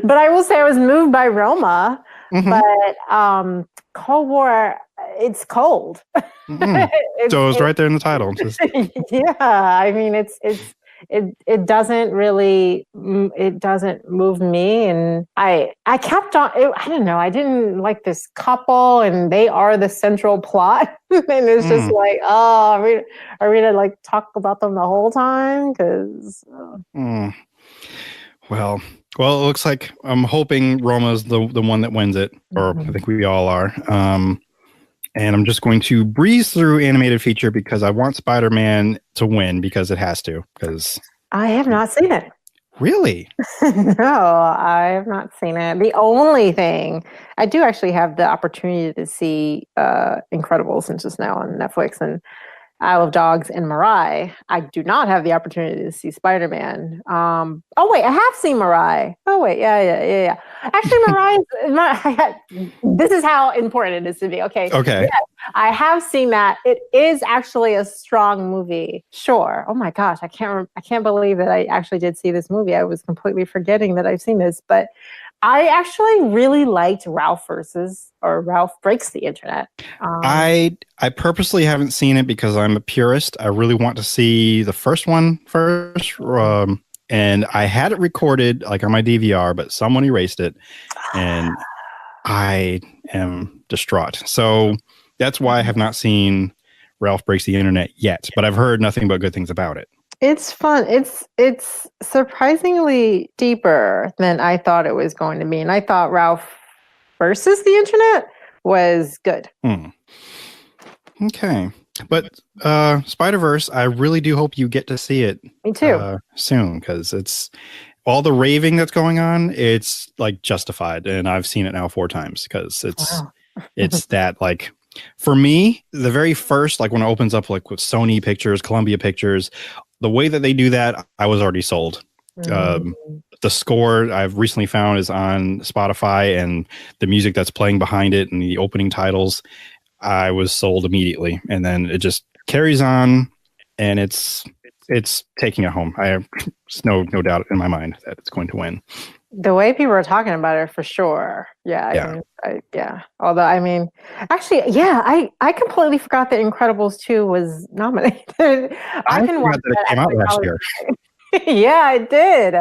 But I will say I was moved by Roma. But Cold War, it's cold. So it was right there in the title. Yeah, I mean, it's it doesn't really it doesn't move me, and I kept on. I don't know. I didn't like this couple, and they are the central plot, and it's just like, oh, are we gonna like talk about them the whole time? Because well, it looks like I'm hoping Roma's the one that wins it, or I think we all are. And I'm just going to breeze through animated feature because I want Spider-Man to win because it has to. Because I have not seen it. Really? No, I have not seen it. The only thing I do actually have the opportunity to see Incredibles, since it's now on Netflix, and Isle of Dogs and Mirai. I do not have the opportunity to see Spider-Man. Oh wait, I have seen Mirai. Oh wait, yeah. Actually, Mirai. This is how important it is to me. Okay. Yes, I have seen that. It is actually a strong movie. Sure. Oh my gosh, I can't believe that I actually did see this movie. I was completely forgetting that I've seen this, but I actually really liked Ralph Breaks the Internet. I purposely haven't seen it because I'm a purist. I really want to see the first one first. And I had it recorded like on my DVR, but someone erased it. And I am distraught. So that's why I have not seen Ralph Breaks the Internet yet. But I've heard nothing but good things about it. It's fun. It's surprisingly deeper than I thought it was going to be. And I thought Ralph versus the Internet was good. Okay. But Spider-Verse, I really do hope you get to see it. Me too. Soon, because it's all the raving that's going on. It's like justified. And I've seen it now 4 times because it's that like, for me, the very first, like when it opens up like with Sony Pictures, Columbia Pictures, the way that they do that, I was already sold. The score I've recently found is on Spotify, and the music that's playing behind it and the opening titles, I was sold immediately. And then it just carries on, and it's taking it home. I have no doubt in my mind that it's going to win. The way people are talking about it, for sure. Yeah. Although, I mean, actually, I completely forgot that Incredibles 2 was nominated. I forgot that it came out last year. Yeah, I did.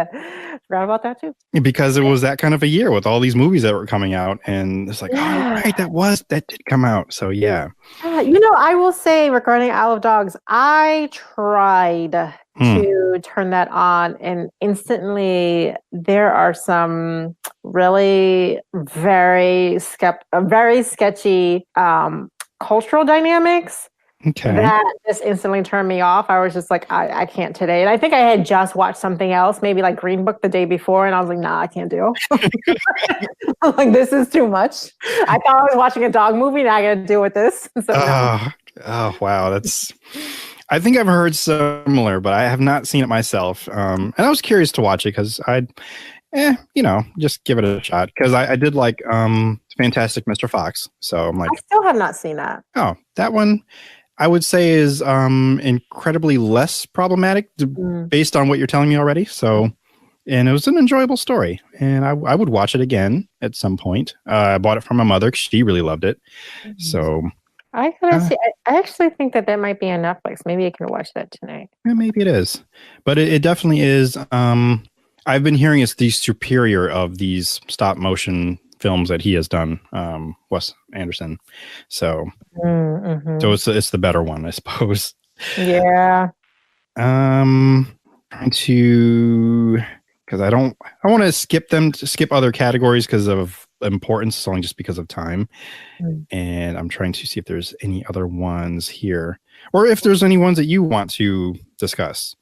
Forgot about that too. Because it was that kind of a year with all these movies that were coming out, and it's like, right, that did come out. So yeah. I will say regarding Isle of Dogs, I tried to turn that on, and instantly there are some really very sketchy cultural dynamics. Okay. That just instantly turned me off. I was just like, I can't today. And I think I had just watched something else, maybe like Green Book the day before, and I was like, nah, I can't do. I'm like, this is too much. I thought I was watching a dog movie, and I got to deal with this. So oh wow, that's. I think I've heard similar, but I have not seen it myself. And I was curious to watch it because I'd, just give it a shot because I did like Fantastic Mr. Fox. So I'm like, I still have not seen that. Oh, that one I would say is incredibly less problematic based on what you're telling me already. So, and it was an enjoyable story, and I would watch it again at some point. I bought it from my mother because she really loved it. So. I gotta see. I actually think that might be on Netflix. Maybe I can watch that tonight. Yeah, maybe it is, but it definitely is. I've been hearing it's the superior of these stop motion films that he has done, Wes Anderson. So, so it's the better one, I suppose. Yeah. Trying to, because I want to skip other categories because of importance, only just because of time. And I'm trying to see if there's any other ones here, or if there's any ones that you want to discuss.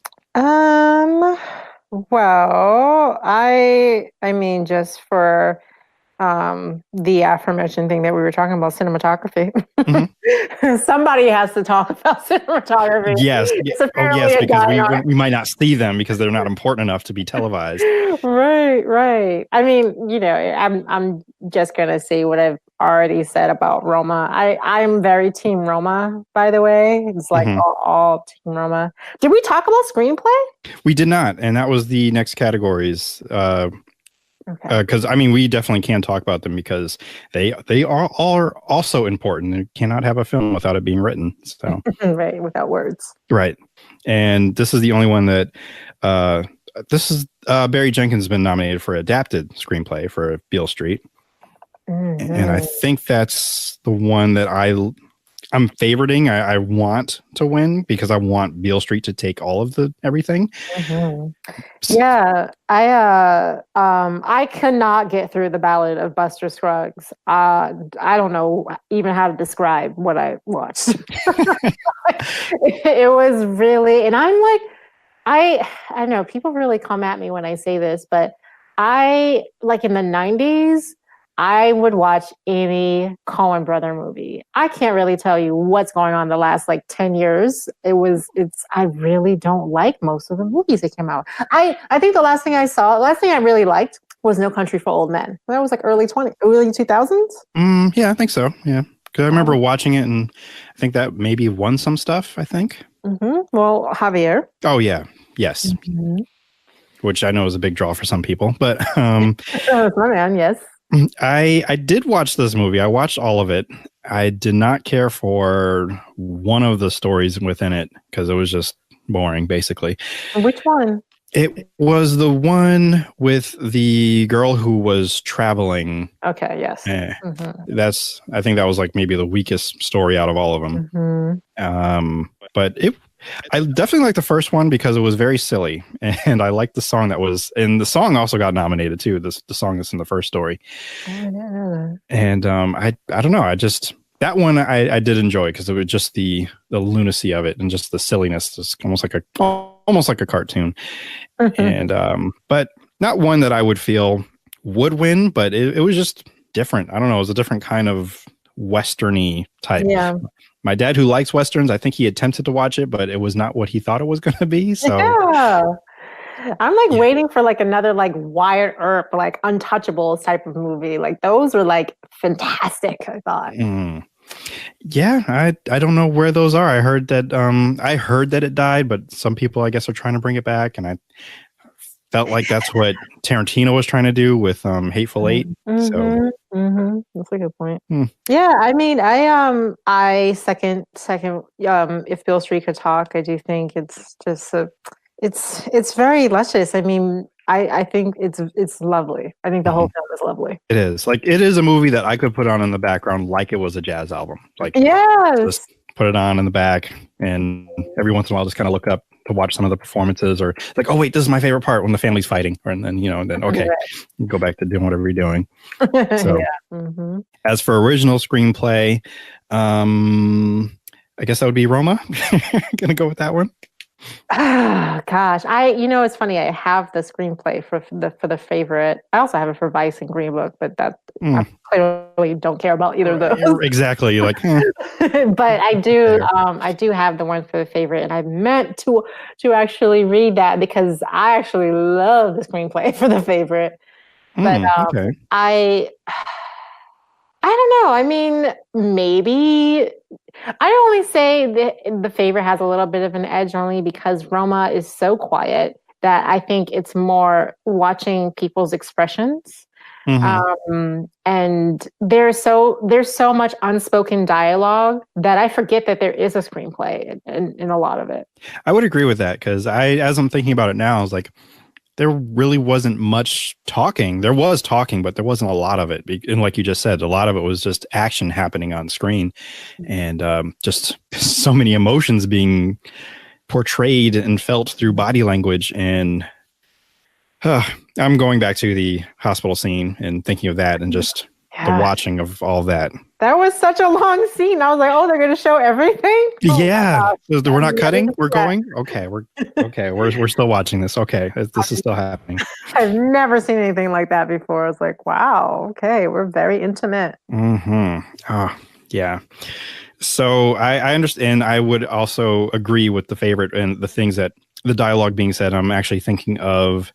Well, I mean, just for the aforementioned thing that we were talking about, cinematography. Somebody has to talk about cinematography. Yes. Because we might not see them because they're not important enough to be televised. Right. I mean, I'm just gonna say what I've already said about Roma. I'm very team Roma, by the way. It's like all team Roma. Did we talk about screenplay? We did not, and that was the next categories. Okay. Because I mean, we definitely can talk about them because they are also important. You cannot have a film without it being written. So Right, without words. right, and this is the only one that Barry Jenkins has been nominated for adapted screenplay for Beale Street, and I think that's the one that I'm favoriting. I want to win because I want Beale Street to take all of the everything. Yeah, I cannot get through the Ballad of Buster Scruggs. I don't know even how to describe what I watched. It was really, and I'm like, I know people really come at me when I say this, but I like in the 90s. I would watch any Coen brother movie. I can't really tell you what's going on the last like 10 years. I really don't like most of the movies that came out. I think the last thing I really liked was No Country for Old Men. That was like early 2000s. Yeah, I think so. Yeah. Because I remember watching it and I think that maybe won some stuff, I think. Well, Javier. Oh, yeah. Yes. Which I know is a big draw for some people, but Oh, my man, yes. I did watch this movie. I watched all of it. I did not care for one of the stories within it because it was just boring, basically. Which one? It was the one with the girl who was traveling. Okay, yes. I think that was like maybe the weakest story out of all of them. But I definitely liked the first one because it was very silly, and I liked the song that was, and the song also got nominated too. The song that's in the first story. And I don't know. That one I did enjoy because it was just the lunacy of it and just the silliness. It's almost like a cartoon. And but not one that I would feel would win, but it was just different. I don't know. It was a different kind of Western-y type. Yeah. My dad, who likes Westerns, I think he attempted to watch it, but it was not what he thought it was going to be. So yeah. I'm like waiting for like another like Wyatt Earp, like Untouchables type of movie. Like those were like fantastic, I thought. Yeah, I don't know where those are. I heard that it died, but some people I guess are trying to bring it back, and I felt like that's what Tarantino was trying to do with Hateful Eight. So that's a good point. Yeah, I mean, I second if Beale Street could talk, I do think it's just it's very luscious. I mean, I think it's lovely. I think the whole film is lovely. It is. Like, it is a movie that I could put on in the background like it was a jazz album. Like, just put it on in the back, and every once in a while just kind of look up to watch some of the performances, or like, oh wait, this is my favorite part when the family's fighting, and then okay, go back to doing whatever you're doing. So as for original screenplay, I guess that would be Roma. Gonna go with that one. Gosh, it's funny. I have the screenplay for the favorite. I also have it for Vice and Green Book, but that I clearly don't care about either of those. Exactly, like. But I do have the one for the favorite, and I meant to actually read that because I actually love the screenplay for the favorite. But I don't know. I mean, maybe I only say that the favorite has a little bit of an edge only because Roma is so quiet that I think it's more watching people's expressions. And there's so much unspoken dialogue that I forget that there is a screenplay in a lot of it. I would agree with that because as I'm thinking about it now, I was like, there really wasn't much talking. There was talking, but there wasn't a lot of it. And like you just said, a lot of it was just action happening on screen, and just so many emotions being portrayed and felt through body language. And I'm going back to the hospital scene and thinking of that and just the watching of all that. That was such a long scene. I was like, oh, they're going to show everything? Yeah. We're not cutting. We're going. Okay. We're still watching this. Okay. This is still happening. I've never seen anything like that before. I was like, wow. Okay. We're very intimate. Oh, yeah. So I understand. I would also agree with the favorite and the things that the dialogue being said. I'm actually thinking of,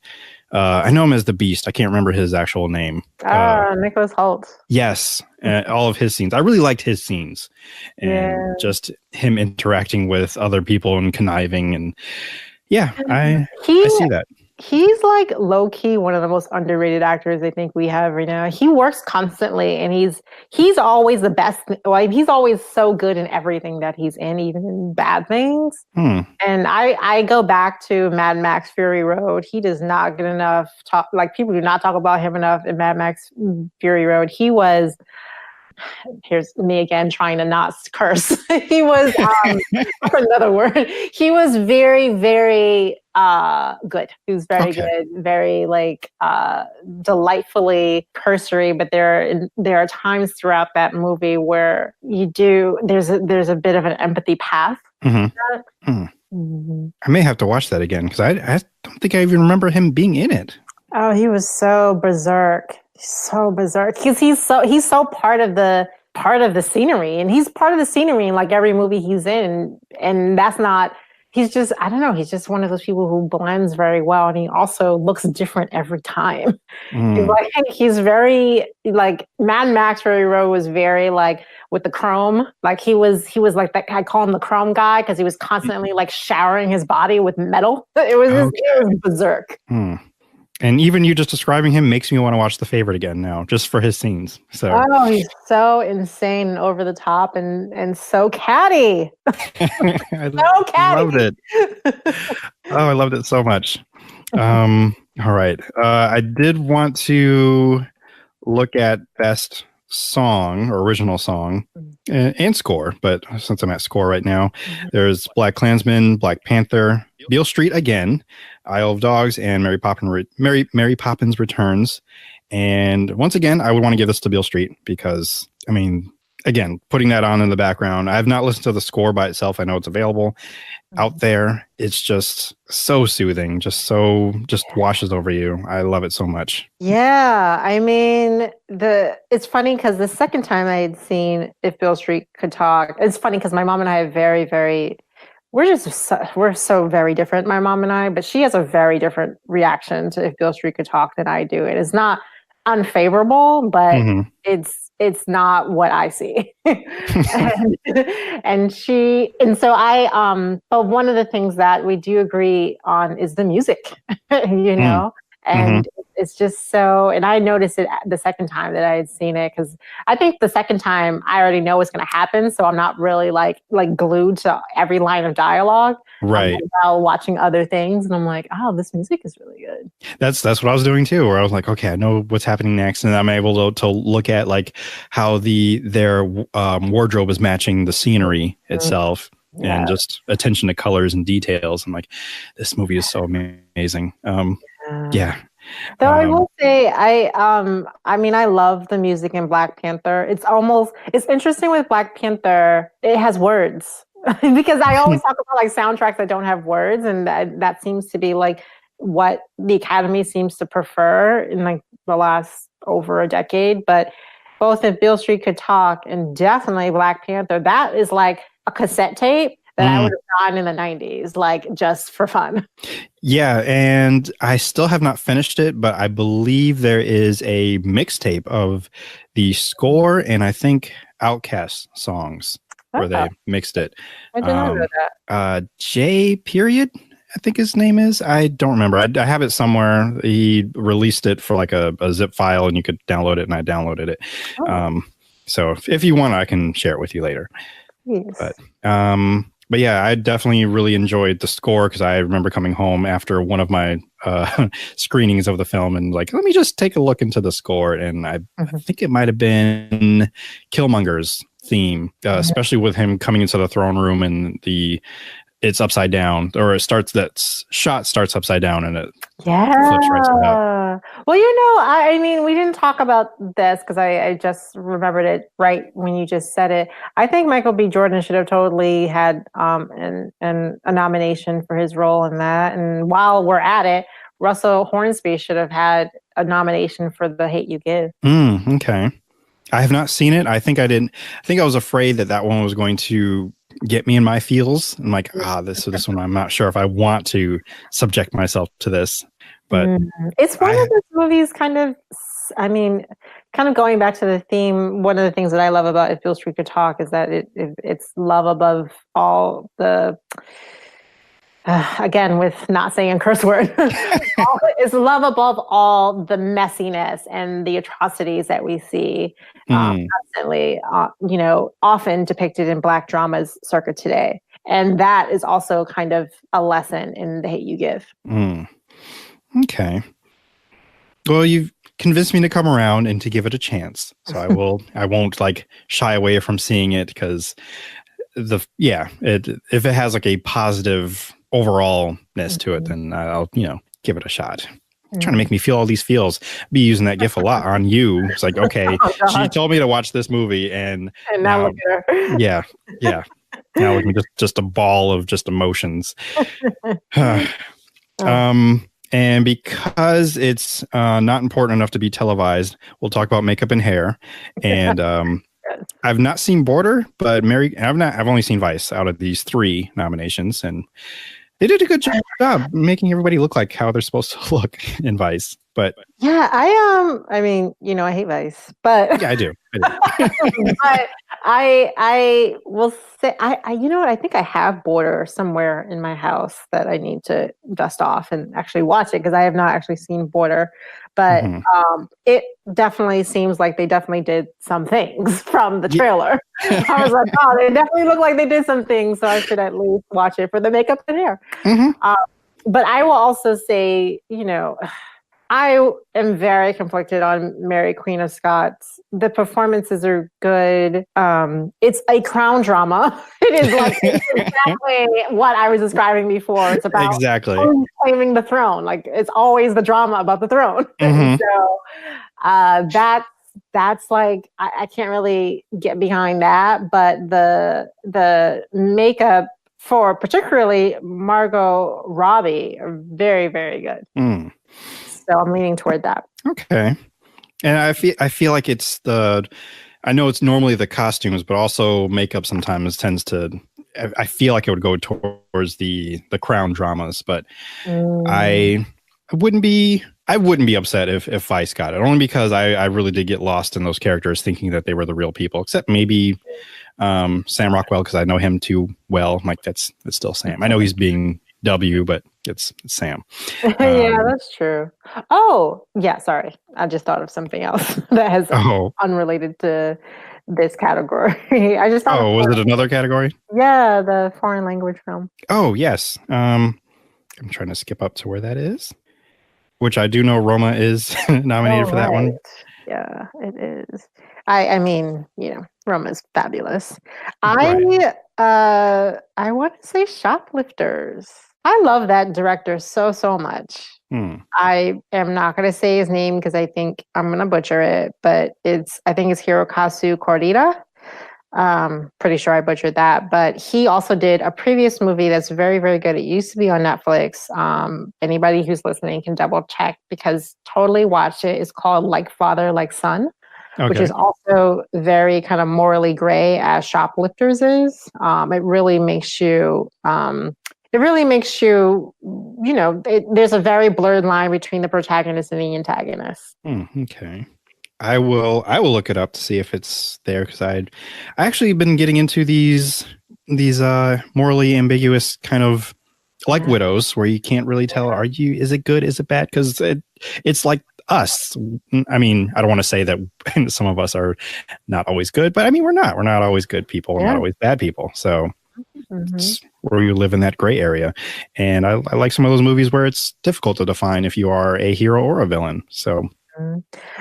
I know him as the Beast. I can't remember his actual name. Nicholas Hoult. Yes. All of his scenes. I really liked his scenes, and just him interacting with other people and conniving. And I see that. he's like low key one of the most underrated actors I think we have right now. He works constantly, and he's always the best. Like he's always so good in everything that he's in, even in bad things. And I go back to Mad Max Fury Road. He does not get enough talk. Like people do not talk about him enough in Mad Max Fury Road. He was. Here's me again trying to not curse. He was another word. He was very, very good. He was very good, very like delightfully cursory. But there are times throughout that movie where there's a bit of an empathy path. I may have to watch that again because I don't think I even remember him being in it. Oh, he was so berserk. So berserk because he's so part of the scenery, and he's part of the scenery in like every movie he's in, and that's not. He's just I don't know. He's just one of those people who blends very well, and he also looks different every time. He's very like Mad Max Fury Road was very like with the chrome. Like he was like that. I call him the chrome guy because he was constantly like showering his body with metal. It was berserk. And even you just describing him makes me want to watch The Favorite again now, just for his scenes. So he's so insane and over the top and so catty. I loved it. I loved it so much. All right. I did want to look at best song or original song and score, but since I'm at score right now, there's Black Klansman, Black Panther, Beale Street again, Isle of Dogs, and Mary Poppins Returns. And once again, I would want to give this to Beale Street because, I mean, again, putting that on in the background, I have not listened to the score by itself. I know it's available out there. It's just so soothing, just washes over you. I love it so much. Yeah, I mean, it's funny because the second time I had seen If Beale Street Could Talk, it's funny because my mom and I have very, very, we're so very different, my mom and I, but she has a very different reaction to If Beale Street Could Talk than I do. It is not unfavorable, but it's not what I see. and but one of the things that we do agree on is the music, you know, and it's just so, and I noticed it the second time that I had seen it, because I think the second time I already know what's going to happen. So I'm not really like glued to every line of dialogue. Right. While watching other things. And I'm like, oh, this music is really good. That's what I was doing too, where I was like, okay, I know what's happening next. And I'm able to look at like how their wardrobe is matching the scenery itself. Yeah. And just attention to colors and details. I'm like, this movie is so amazing. Yeah. Though I will say, I mean, I love the music in Black Panther. It's interesting with Black Panther. It has words because I always talk about like soundtracks that don't have words, and that seems to be like what the Academy seems to prefer in like the last over a decade. But both If Beale Street Could Talk and definitely Black Panther, that is like a cassette tape that I would have gotten in the 90s, like just for fun. Yeah, and I still have not finished it, but I believe there is a mixtape of the score and I think Outkast songs where they mixed it. I did not know that. J period, I think his name is. I don't remember. I have it somewhere. He released it for like a zip file and you could download it, and I downloaded it. So if you want, I can share it with you later. Yes. But yeah, I definitely really enjoyed the score because I remember coming home after one of my screenings of the film and like, let me just take a look into the score. And I think it might have been Killmonger's theme, especially with him coming into the throne room and it's upside down, or that shot starts upside down and it flips right side up. Well, you know, I mean, we didn't talk about this because I just remembered it right when you just said it. I think Michael B. Jordan should have totally had a nomination for his role in that. And while we're at it, Russell Hornsby should have had a nomination for The Hate U Give. Okay. I have not seen it. I think I was afraid that one was going to get me in my feels. I'm like, this one, I'm not sure if I want to subject myself to this. But it's one of those movies kind of going back to the theme. One of the things that I love about If Beale Street Could Talk is that it's love above all the again, with not saying a curse word, is love above all the messiness and the atrocities that we see constantly, often depicted in Black dramas circa today. And that is also kind of a lesson in The Hate U Give. Okay. Well, you've convinced me to come around and to give it a chance. So I won't like shy away from seeing it, because if it has like a positive overallness to it, then I'll, give it a shot. Trying to make me feel all these feels. Be using that gif a lot on you. It's like, okay, she told me to watch this movie, and now look at her. Yeah. Now look at me, just a ball of just emotions. And because it's not important enough to be televised, we'll talk about makeup and hair. And I've not seen Border, but I've only seen Vice out of these 3 nominations, and they did a good job making everybody look like how they're supposed to look in Vice. But yeah, I mean, I hate Vice, but yeah, I do. But I will say, I think I have Border somewhere in my house that I need to dust off and actually watch it, because I have not actually seen Border. But it definitely seems like they definitely did some things from the trailer. I was like, oh, they definitely look like they did some things, so I should at least watch it for the makeup and hair. But I will also say, I am very conflicted on Mary, Queen of Scots. The performances are good. It's a crown drama. It is like exactly what I was describing before. It's about claiming the throne. Like, it's always the drama about the throne. So that's like, I can't really get behind that. But the makeup for particularly Margot Robbie are very, very good. So I'm leaning toward that. Okay. And I feel like I know it's normally the costumes, but also makeup sometimes tends to, I feel like it would go towards the crown dramas, but I wouldn't be upset if Vice got it, only because I really did get lost in those characters thinking that they were the real people, except maybe Sam Rockwell, because I know him too well. I'm like, that's still Sam. I know he's being W, but it's Sam. Yeah, that's true. Oh, yeah, sorry. I just thought of something else that has unrelated to this category. I just thought was it another category? Yeah, the foreign language film. Oh, yes. I'm trying to skip up to where that is, which I do know Roma is nominated for that one. Yeah, it is. I mean, Roma's fabulous. Right. I want to say Shoplifters. I love that director so much. I am not going to say his name because I think I'm going to butcher it, but I think it's Hirokazu Koreeda. Pretty sure I butchered that, but he also did a previous movie that's very, very good. It used to be on Netflix. Anybody who's listening can double check, because totally watch it. It's called Like Father, Like Son. Okay. Which is also very kind of morally gray, as Shoplifters is. It really makes you, there's a very blurred line between the protagonist and the antagonist. Okay. I will look it up to see if it's there, because I actually been getting into these morally ambiguous kind of like Widows, where you can't really tell, is it good, is it bad? Because it's like us. I mean, I don't want to say that some of us are not always good, but I mean, we're not always good people. We're not always bad people. So it's where you live in that gray area. And I like some of those movies where it's difficult to define if you are a hero or a villain. So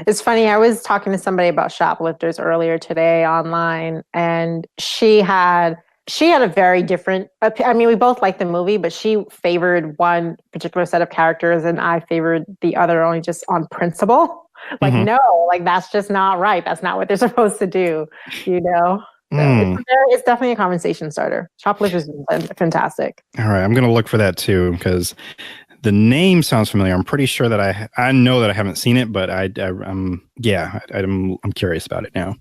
it's funny. I was talking to somebody about Shoplifters earlier today online, and she had a very different, I mean, we both liked the movie, but she favored one particular set of characters and I favored the other, only just on principle. Like, no, like, that's just not right. That's not what they're supposed to do, So it's definitely a conversation starter. Shoplifters is fantastic. All right. I'm going to look for that too, because the name sounds familiar. I'm pretty sure that I know that I haven't seen it, but I'm curious about it now.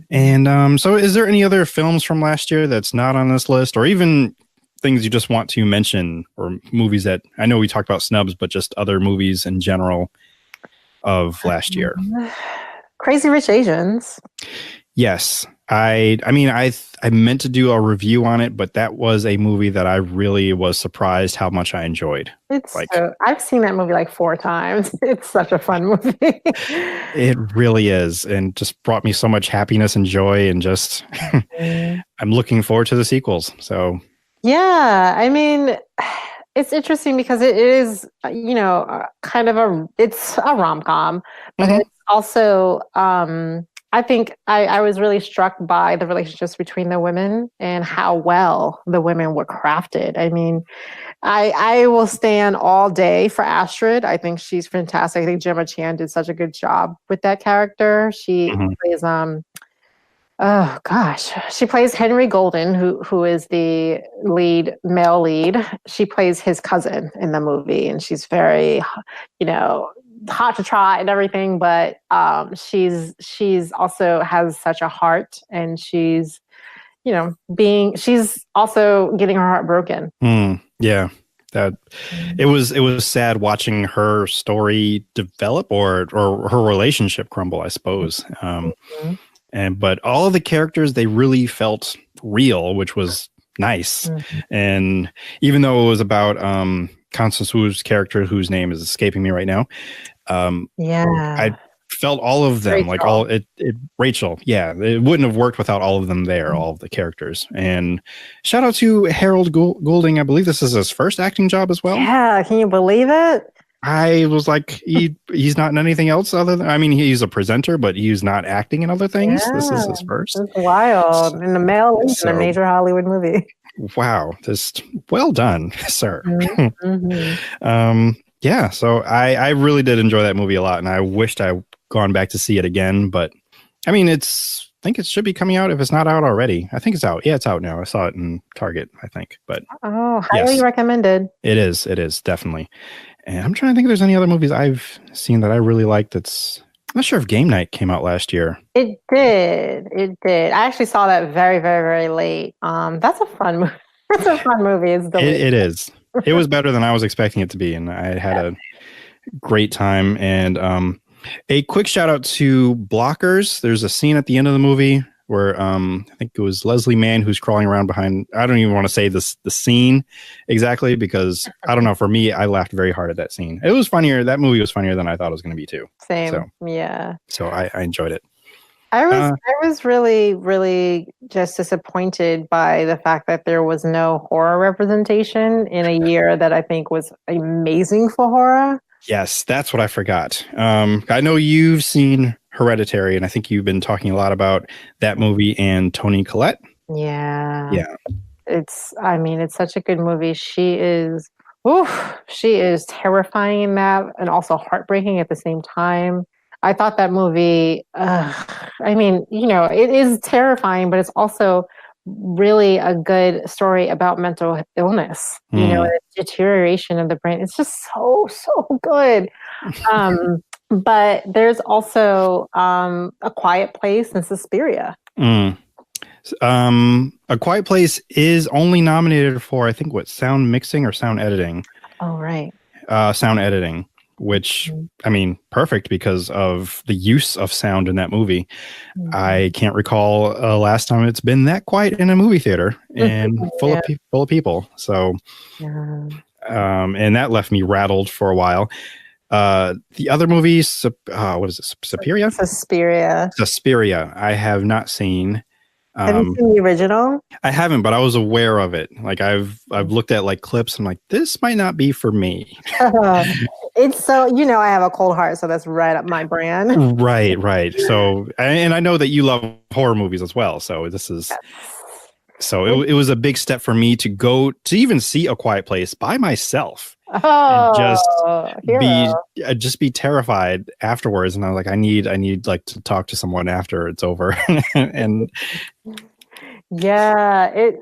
And so is there any other films from last year that's not on this list, or even things you just want to mention, or movies that, I know we talked about snubs, but just other movies in general of last year? Crazy Rich Asians. Yes. I meant to do a review on it, but that was a movie that I really was surprised how much I enjoyed. I've seen that movie like 4 times. It's such a fun movie. It really is, and just brought me so much happiness and joy, and just I'm looking forward to the sequels. So yeah, I mean, it's interesting because it is, kind of it's a rom-com, but it's also, I think I was really struck by the relationships between the women and how well the women were crafted. I mean, I will stand all day for Astrid. I think she's fantastic. I think Gemma Chan did such a good job with that character. She plays oh gosh, she plays Henry Golden, who is the male lead. She plays his cousin in the movie, and she's very, hot to try and everything. But she's also has such a heart, and she's also getting her heart broken. Yeah, that it was sad watching her story develop or her relationship crumble, I suppose. But all of the characters, they really felt real, which was nice. And even though it was about Constance Wu's character, whose name is escaping me right now, I felt all of them, Rachel. Yeah, it wouldn't have worked without all of them there, all of the characters. And shout out to Harold Goulding. I believe this is his first acting job as well. Yeah, can you believe it? I was like, he's not in anything else other than, I mean, he's a presenter, but he's not acting in other things. Yeah, this is his first. That's wild. In the male lead in a major Hollywood movie. Wow. Just well done, sir. Yeah. So I really did enjoy that movie a lot, and I wished I'd gone back to see it again. But I mean, I think it should be coming out if it's not out already. I think it's out. Yeah, it's out now. I saw it in Target, I think. But highly recommended. It is definitely. And I'm trying to think if there's any other movies I've seen that I really liked. I'm not sure if Game Night came out last year. It did. I actually saw that very, very, very late. That's a fun movie. It's a fun movie. It is. It was better than I was expecting it to be, and I had a great time. And a quick shout out to Blockers. There's a scene at the end of the movie where I think it was Leslie Mann who's crawling around behind. I don't even want to say the scene exactly, because I don't know. For me, I laughed very hard at that scene. It was funnier. That movie was funnier than I thought it was going to be too. Same. So, yeah. So I enjoyed it. I was really, really just disappointed by the fact that there was no horror representation in a year that I think was amazing for horror. Yes, that's what I forgot. I know you've seen Hereditary, and I think you've been talking a lot about that movie and Toni Collette. Yeah. It's such a good movie. She is terrifying in that, and also heartbreaking at the same time. I thought that movie, it is terrifying, but it's also really a good story about mental illness, the deterioration of the brain. It's just so, so good. But there's also A Quiet Place and Suspiria. A Quiet Place is only nominated for, I think, sound mixing or sound editing. Oh, right. Sound editing, which, perfect because of the use of sound in that movie. I can't recall last time it's been that quiet in a movie theater and full of people. So, and that left me rattled for a while. The other movies, what is it? Suspiria. I have not seen. Have you seen the original? I haven't, but I was aware of it. Like I've looked at clips. I'm like, this might not be for me. It's so, I have a cold heart, so that's right up my brand. Right. So, and I know that you love horror movies as well. So this is. So it was a big step for me to go to even see A Quiet Place by myself. And just be terrified afterwards. And I was like, I need to talk to someone after it's over. And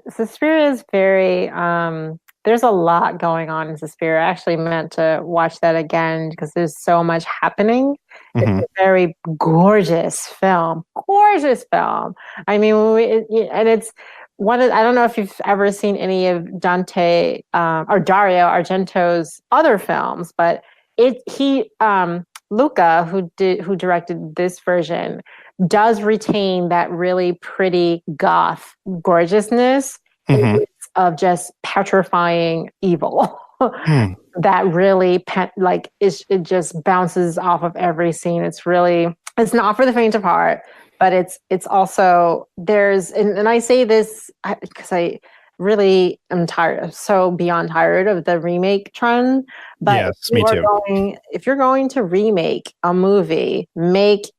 Suspiria is very, there's a lot going on in Suspiria. I actually meant to watch that again because there's so much happening. It's a very gorgeous film. I mean, it's I don't know if you've ever seen any of Dante or Dario Argento's other films, but he Luca, who directed this version, does retain that really pretty goth gorgeousness of just petrifying evil. That really it just bounces off of every scene. It's not for the faint of heart, but it's also and I say this because I really am beyond tired of the remake trend. But yes, me too. If you're going to remake a movie, it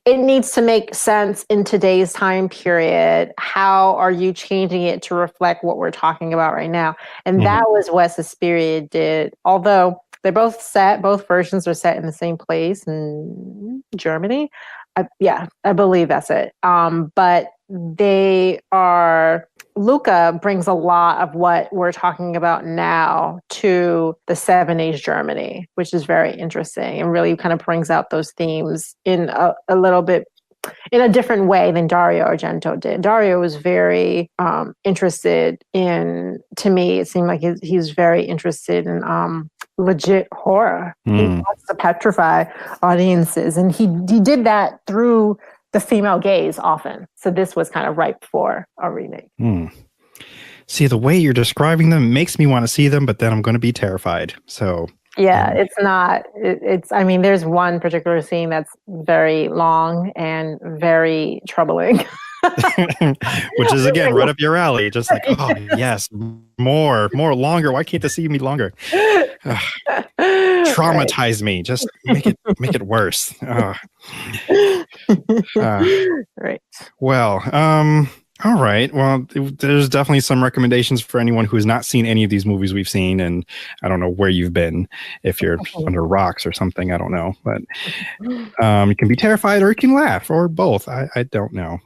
needs to make sense in today's time period. How are you changing it to reflect what we're talking about right now? And that was what Suspiria did. Although both versions are set in the same place in Germany. I believe that's it. But Luca brings a lot of what we're talking about now to the 70s Germany, which is very interesting and really kind of brings out those themes in a little bit in a different way than Dario Argento did. Dario was very interested in, to me, it seemed like he's very interested in legit horror. He wants to petrify audiences, and he did that through the female gaze often. So this was kind of ripe for a remake. See, the way you're describing them makes me want to see them, but then I'm going to be terrified. So yeah, it's not. I mean, there's one particular scene that's very long and very troubling. Which is, again, right up your alley. Just like, oh, yes, more, longer. Why can't they see me longer? Traumatize me. Just make it worse. Right. Well, all right. Well, there's definitely some recommendations for anyone who has not seen any of these movies we've seen. And I don't know where you've been, if you're under rocks or something. I don't know. But you can be terrified or you can laugh or both. I don't know.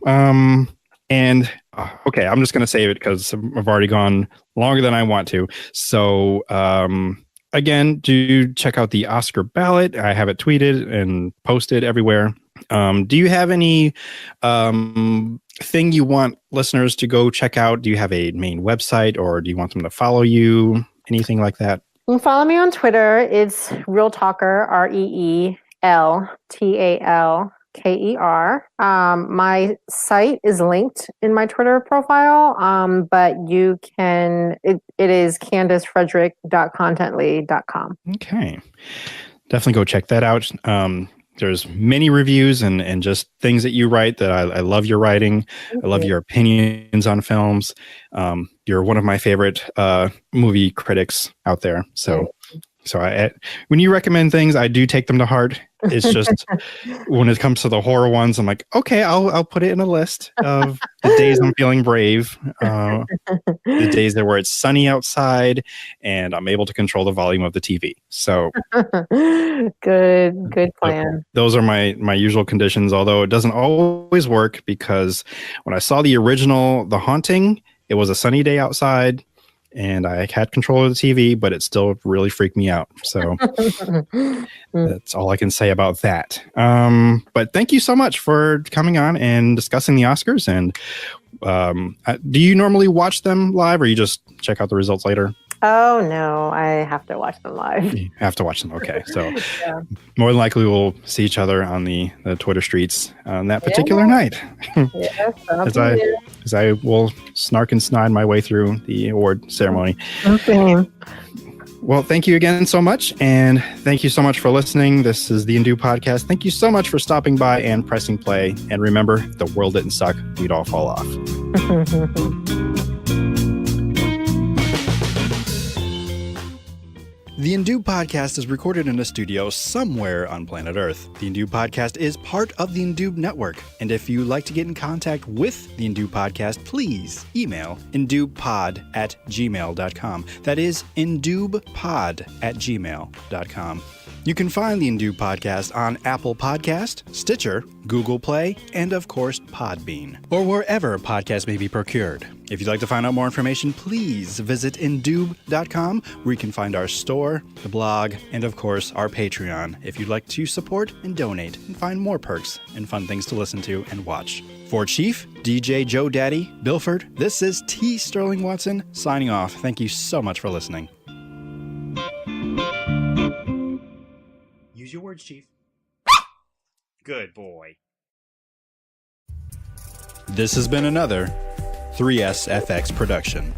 Okay, I'm just going to save it because I've already gone longer than I want to. So again, do check out the Oscar ballot. I have it tweeted and posted everywhere. Do you have any thing you want listeners to go check out? Do you have a main website, or do you want them to follow you? Anything like that? You can follow me on Twitter. It's Real Talker, ReelTalker. My site is linked in my Twitter profile, but you can, it is CandiceFrederick.contently.com. Okay. Definitely go check that out. There's many reviews and just things that you write that I love your writing. I love your opinions on films. You're one of my favorite movie critics out there. So when you recommend things, I do take them to heart. It's just when it comes to the horror ones, I'm like, okay, I'll put it in a list of the days I'm feeling brave, the days where it's sunny outside and I'm able to control the volume of the TV. So good plan. Those are my usual conditions, although it doesn't always work because when I saw the original The Haunting, it was a sunny day outside. And I had control of the TV, but it still really freaked me out. So that's all I can say about that. But thank you so much for coming on and discussing the Oscars. And do you normally watch them live, or you just check out the results later? Oh, no, I have to watch them live. You have to watch them. Okay. So more than likely we'll see each other on the Twitter streets on that particular night. Yes, as I will snark and snide my way through the award ceremony. Okay. Well, thank you again so much. And thank you so much for listening. This is the Indue Podcast. Thank you so much for stopping by and pressing play. And remember, if the world didn't suck, we'd all fall off. The Indue Podcast is recorded in a studio somewhere on planet Earth. The Indue Podcast is part of the Indue Network. And if you'd like to get in contact with the Indue Podcast, please email indubepod@gmail.com. That is indubepod@gmail.com. You can find the Indue Podcast on Apple Podcast, Stitcher, Google Play, and of course Podbean, or wherever podcasts may be procured. If you'd like to find out more information, please visit indube.com, where you can find our store, the blog, and of course our Patreon, if you'd like to support and donate and find more perks and fun things to listen to and watch. For Chief, DJ Joe Daddy, Bilford, this is T. Sterling Watson signing off. Thank you so much for listening. Use Use your words, Chief. Good boy. This has been another 3SFX production.